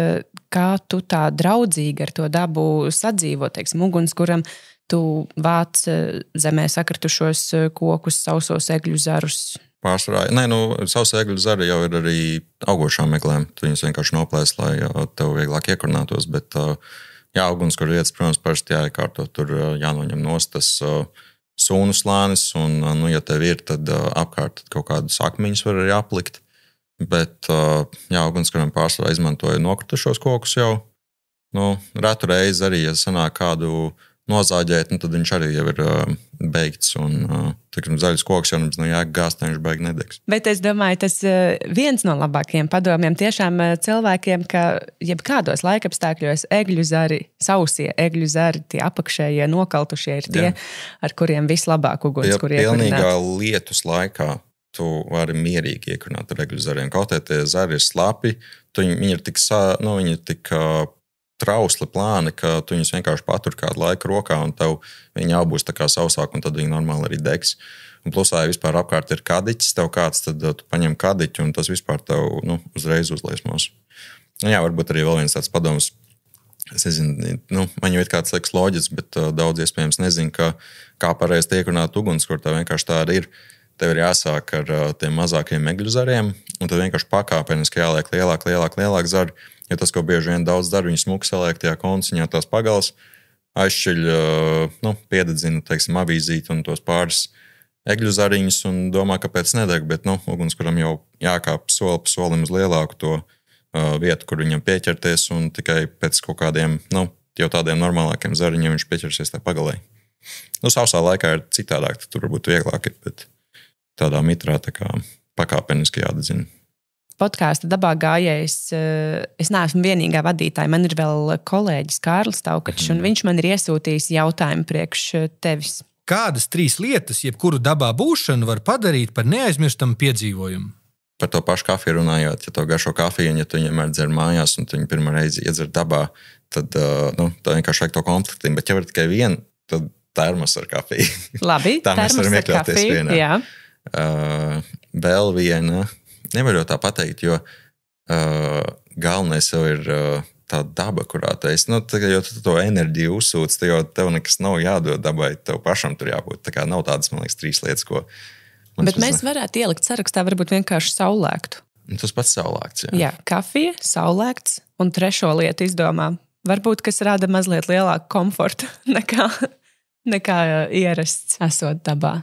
kā tu tā draudzīgi ar to dabu sadzīvo, teiksim, ugunskuram, tu vāc zemē sakritušos kokus, sausos egļu zarus. Pārsvarā. Nē, savs egļu zari jau ir arī augošām meklēm. Tu viņus vienkārši noplēs, lai tev vieglāk iekurinātos. Bet, ugunskura vietas, protams, parasti jāiekārto. Tur jānoņem nost tas sūnu slānis. Un, ja tev ir, tad apkārt kaut kādus akmeņus var arī aplikt. Bet, ugunskuram pārsvarā izmantoja nokritušos kokus jau. Retu reizi arī, ja sanāk kādu nozāģēt, tad viņš arī jau ir beigts. Un, zaļus kokus jau jēga gāzt, viņš beig nedegs. Bet es domāju, tas viens no labākajiem padomiem tiešām cilvēkiem, ka jebkādos laikapstākļos egļu zari, sausie egļu zari, tie apakšējie nokaltušie ir tie, ar kuriem vislabāk ugunskura iekurināt. Pilnīgā lietus laikā tu vari mierīgi iekurināt ar egļu zariem. Kaut tie zari ir slapi, viņi ir tik trausli plāni, ka tu viņus vienkārši patur kādu laiku rokā un tev viņi jau būs tā kā sausāk un tad viņi normāli arī degs. Un plusā, ja vispār apkārt ir kadiķis tev kāds, tad tu paņem kadiķu un tas vispār tev uzreiz uzliesmos. Jā, varbūt arī vēl viens tāds padoms. Es nezinu, man jau ir kāds liekas loģisks, bet daudz iespējams nezinu, kā pareizi tiekurināt ugunskura. Tev vienkārši tā arī ir. Tev ir jāsāk ar tiem mazākiem egļu zariem un tad vienkārši pakāpeniski jāliek lielāk zari. Jo tas, ko bieži vien daudz dara, viņi smuki saliek tajā konciņā tās pagals, aizšķiļ, piededzina, teiksim, avīzīt un tos pāris egļu zariņus un domā, kāpēc nedeg, bet, ugunskuram jau jākāp soli pa solim uz lielāku to vietu, kur viņam pieķerties un tikai pēc kaut kādiem, jau tādiem normālākiem zariņiem viņš pieķersies tā pagalē. Sausā laikā ir citādāk, tur varbūt vieglāk ir, bet tādā mitrā tā kā pakāpeniski jādedzina. Podkāsta Dabā gājējs, es neesmu vienīgā vadītāja. Man ir vēl kolēģis Kārlis Taukačs, un viņš man ir iesūtījis jautājumu priekš tevis. Kādas 3 lietas, jebkuru dabā būšanu, var padarīt par neaizmirstamu piedzīvojumu? Par to pašu kafiju runājot, ja to garšo kafiju, ja tu vienmēr dzer mājās un tu viņu pirmā reizi iedzer dabā, tad tā vienkārši vajag to komplektību. Bet ja var tikai vienu, tad termos ar kafiju. Labi, termos ar kafiju, vienā. Jā. Vēl viena. Nevaru tā pateikt, jo galvenais jau ir tā daba, kurā tu esi. Jo tu to enerģiju uzsūc, jo tev nekas nav jādod dabai, tev pašam tur jābūt. Tā kā nav tādas, man liekas, 3 lietas, ko... Bet mēs varētu ielikt sarakstā varbūt vienkārši saulēktu. Tas pats saulēkts, jā. Jā, kafija, saulēkts un 3. lietu izdomā. Varbūt, kas rada mazliet lielāku komfortu nekā ierasts esot dabā.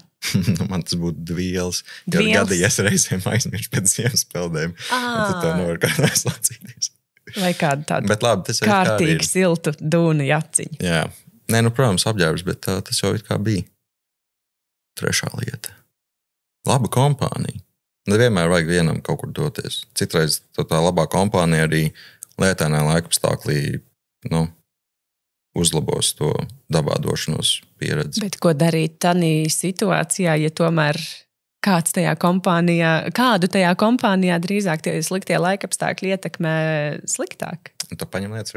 Man tas būtu dvielas. Jo gadījies reizēm aizmirst pēc ziemas peldēm. Tad tev nevar kādā slācīties. Vai kādu tādu labi, kārtīgi siltu dūnu jaciņu. Jā. Nē, protams, apģērbs, bet tas jau it kā bija. 3. lieta. Laba kompānija. Nevienmēr vajag vienam kaut kur doties. Citreiz tā labā kompānija arī lietainā laikapstāklī, uzlabos to dabā došanos pieredzi. Bet ko darīt tādā situācijā, ja tomēr kādu tajā kompānijā drīzāk tie sliktie laikapstākļi ietekmē sliktāk? Tu paņem lietas.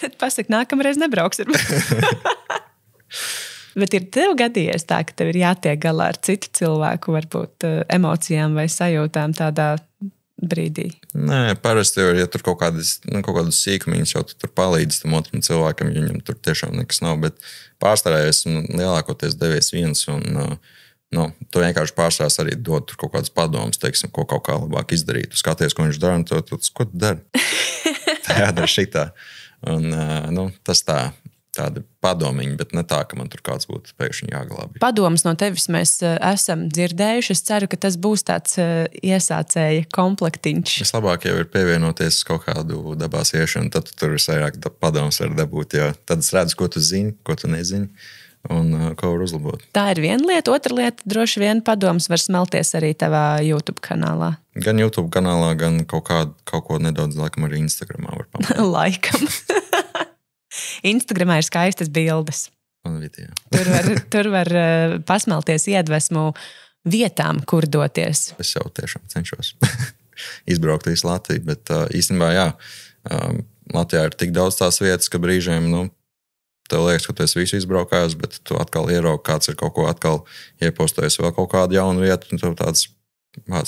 Tad pasaki, nākamreiz nebrauks ar mani. Bet ir tev gadījies tā, ka tev ir jātiek galā ar citu cilvēku, varbūt emocijām vai sajūtām tādā brīdī? Nē, parasti jau, ja tur kaut kādas sīkumiņas jau tur palīdz tam otram cilvēkam, jo viņam tur tiešām nekas nav, bet pārstarā esmu lielākoties devies viens un tu vienkārši pārstarās arī dod tur kaut kādas padomas, teiksim, ko kaut kā labāk izdarīt. Tu skaties, ko viņš dara, un ko tu dari? Tā jādara šitā. Un tas tāda padomiņa, bet ne tā, ka man tur kāds būtu pēkšņi jāglābj. Padomas no tevis mēs esam dzirdējuši. Es ceru, ka tas būs tāds iesācēja komplektiņš. Vislabāk jau ir pievienoties kaut kādu dabās iešanu, tad tu tur visvairāk padomas var dabūt, jo tad es redzu, ko tu zini, ko tu nezini un ko var uzlabot. Tā ir viena lieta. Otra lieta, droši vien padomas var smelties arī tavā YouTube kanālā. Gan YouTube kanālā, gan kaut ko nedaudz, laikam, arī Instagramā var pamanīt. Laikam. Instagramā ir skaistas bildes. Tur var pasmelties iedvesmu vietām, kur doties. Es jau tiešām cenšos izbraukt visu Latviju, bet īstenībā jā, Latvijā ir tik daudz tās vietas, ka brīžiem, tev liekas, ka tu esi visu izbraukājis, bet tu atkal ieraugi, kāds ir kaut ko atkal iepostojies vēl kaut kādu jaunu vietu, un tev tāds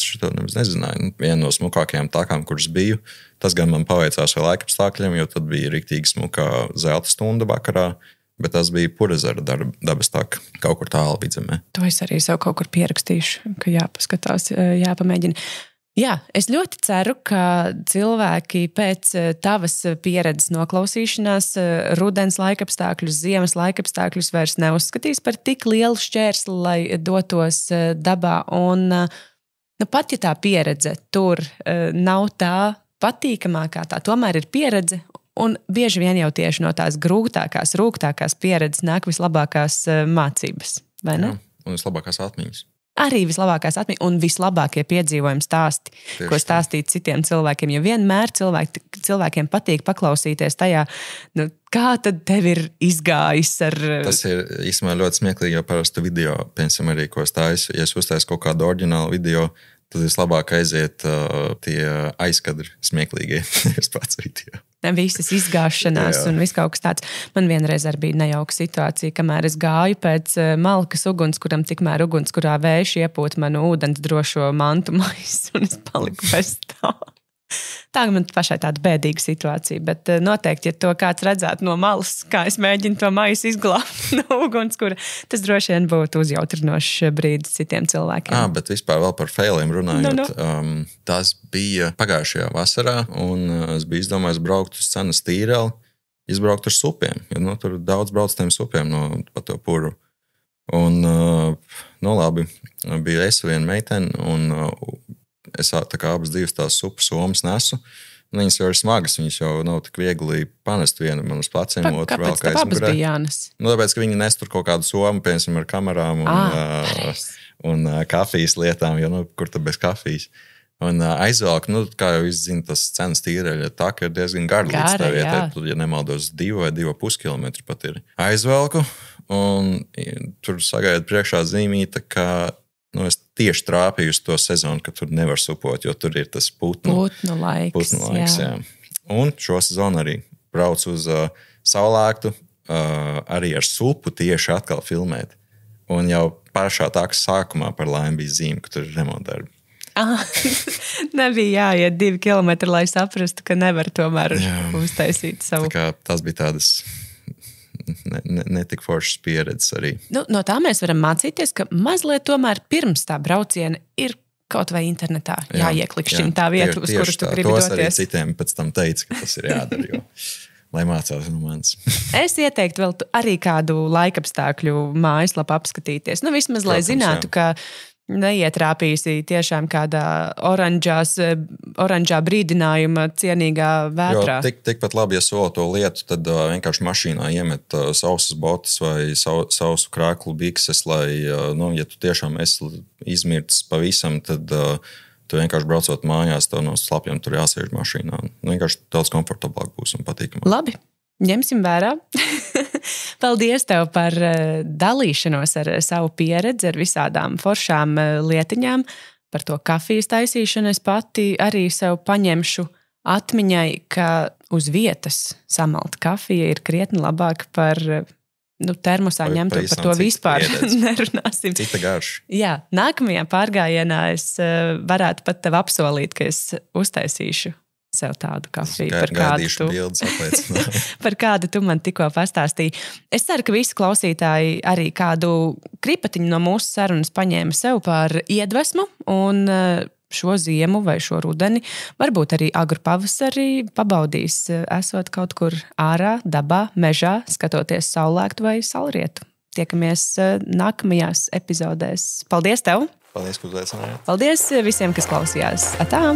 šito nemaz nezināju. Viena no smukākajām takām, kuras biju, tas gan man paveicās ar laikapstākļiem, jo tad bija riktīgi smukā zelta stunda vakarā. bet tas bija Purezera dabas taka, kaut kur tālu vidzemē. To es arī sev kaut kur pierakstīšu, ka jāpaskatās, jāpamēģina. Jā, es ļoti ceru, ka cilvēki pēc tavas pieredzes noklausīšanās rudens laikapstākļus, ziemas laikapstākļus vairs neuzskatīs par tik lielu šķērsli, lai dotos dabā. Un pat ja tā pieredze tur nav tā patīkamākā, tā tomēr ir pieredze. Un bieži vien jau tieši no tās grūtākās, rūgtākās pieredzes nāk vislabākās mācības, vai ne? Jā, un vislabākās atmiņas. Arī vislabākās atmiņas un vislabākie piedzīvojumi stāsti, Tieši ko stāstīt citiem cilvēkiem. Jo vienmēr cilvēkiem patīk paklausīties tajā, kā tad tev ir izgājis ar... Tas ir īstenībā ļoti smieklīgi, jo parasti video, piemēram, arī, ko es taisu, ja es uztaisu kaut kādu oriģinālu video, tad vislabāk aiziet tie aizkadri smieklīgie. Es pats video. Visas izgāšanās un viss kaut kas tāds. Man vienreiz arī bija nejauka situācija, kamēr es gāju pēc malkas ugunskuram, tikmēr ugunskurā vējš iepūt manu ūdens drošo mantu maisu un es paliku bez tā. Tā man pašai tāda bēdīga situācija, bet noteikti, ja to kāds redzētu no malas, kā es mēģinu to maisu izglābt no ugunskura, tas droši vien būtu uzjautrinošs brīdis citiem cilvēkiem. Bet vispār vēl par failiem runājot, tas bija pagājušajā vasarā, un es biju izdomājis braukt uz Cenas Tīreli, izbraukt ar supiem, jo tur daudz brauc tiem supiem pa to puru. Un, labi, bija es viena meitene, un es tā kā abas divas tās supas somas nesu. Viņas jau ir smagas, viņas jau nav tik viegli panest vienu man uz pleciem, otru vēl kā abas bija jānes? Tāpēc, ka viņi nes tur kaut kādu somu, piemēram, ar kamerām un kafijas lietām, jo, kur tad bez kafijas. Un aizvelk, kā jau izzina, tas Cenas Tīreļa taka ir diezgan gara līdz tā vietai. Tur, ja nemaldos, 2 vai 2,5 kilometri pat ir. Aizvelku, un tur sagaida priekšā zīmīta, ka es tieši trāpīju uz to sezonu, ka tur nevar supot, jo tur ir tas putnu laiks. Jā. Un šo sezonu arī brauc uz saulēktu, arī ar supu tieši atkal filmēt. Un jau pašā tākas sākumā par laimi bija zīme, ka tur ir remontdarbi. Nebija jāiet 2 kilometri, lai saprastu, ka nevar tomēr uztaisīt savu. Tā kā tās bija tādas... netik foršas pieredzes arī. No tā mēs varam mācīties, ka mazliet tomēr pirms tā brauciena ir kaut vai internetā jāieklikšķina tā vieta, uz kuru tu gribi doties. Tos arī citiem pēc tam teica, ka tas ir jādara, jo, lai mācās no manis. Es ieteiktu vēl arī kādu laikapstākļu mājaslapu apskatīties. Vismaz, lai zinātu, ka neietrāpīsi tiešām kādā oranžā brīdinājuma cienīgā vētrā. Jo tikpat labi, ja solo to lietu, tad vienkārši mašīnā iemet sausas botas vai sausu krāklu bikses, lai, ja tu tiešām esi izmirts pavisam, tad tu vienkārši braucot mājās, tev no slapjiem tur jāsēž mašīnā. Vienkārši daudz komfortablāk būs un patīkamāk. Labi. Ņemsim vērā. Paldies tev par dalīšanos ar savu pieredzi, ar visādām foršām lietiņām, par to kafijas taisīšanu. Es pati arī sev paņemšu atmiņai, ka uz vietas samalt kafija ir krietni labāk par termosā ņemtu, par to vispār nerunāsim. Cita garša. Jā, nākamajā pārgājienā es varētu pat tev apsolīt, ka es uztaisīšu sev tādu kafiju, par kādu tu man tikko pastāstīji. Es ceru, ka visi klausītāji arī kādu kripatiņu no mūsu sarunas paņēma sev par iedvesmu un šo ziemu vai šo rudeni, varbūt arī agru pavasarī pabaudīs, esot kaut kur ārā, dabā, mežā, skatoties saulēktu vai saulrietu. Tiekamies nākamajās epizodēs. Paldies tev! Paldies, ka uzaicinājāt! Paldies visiem, kas klausījās! Atā!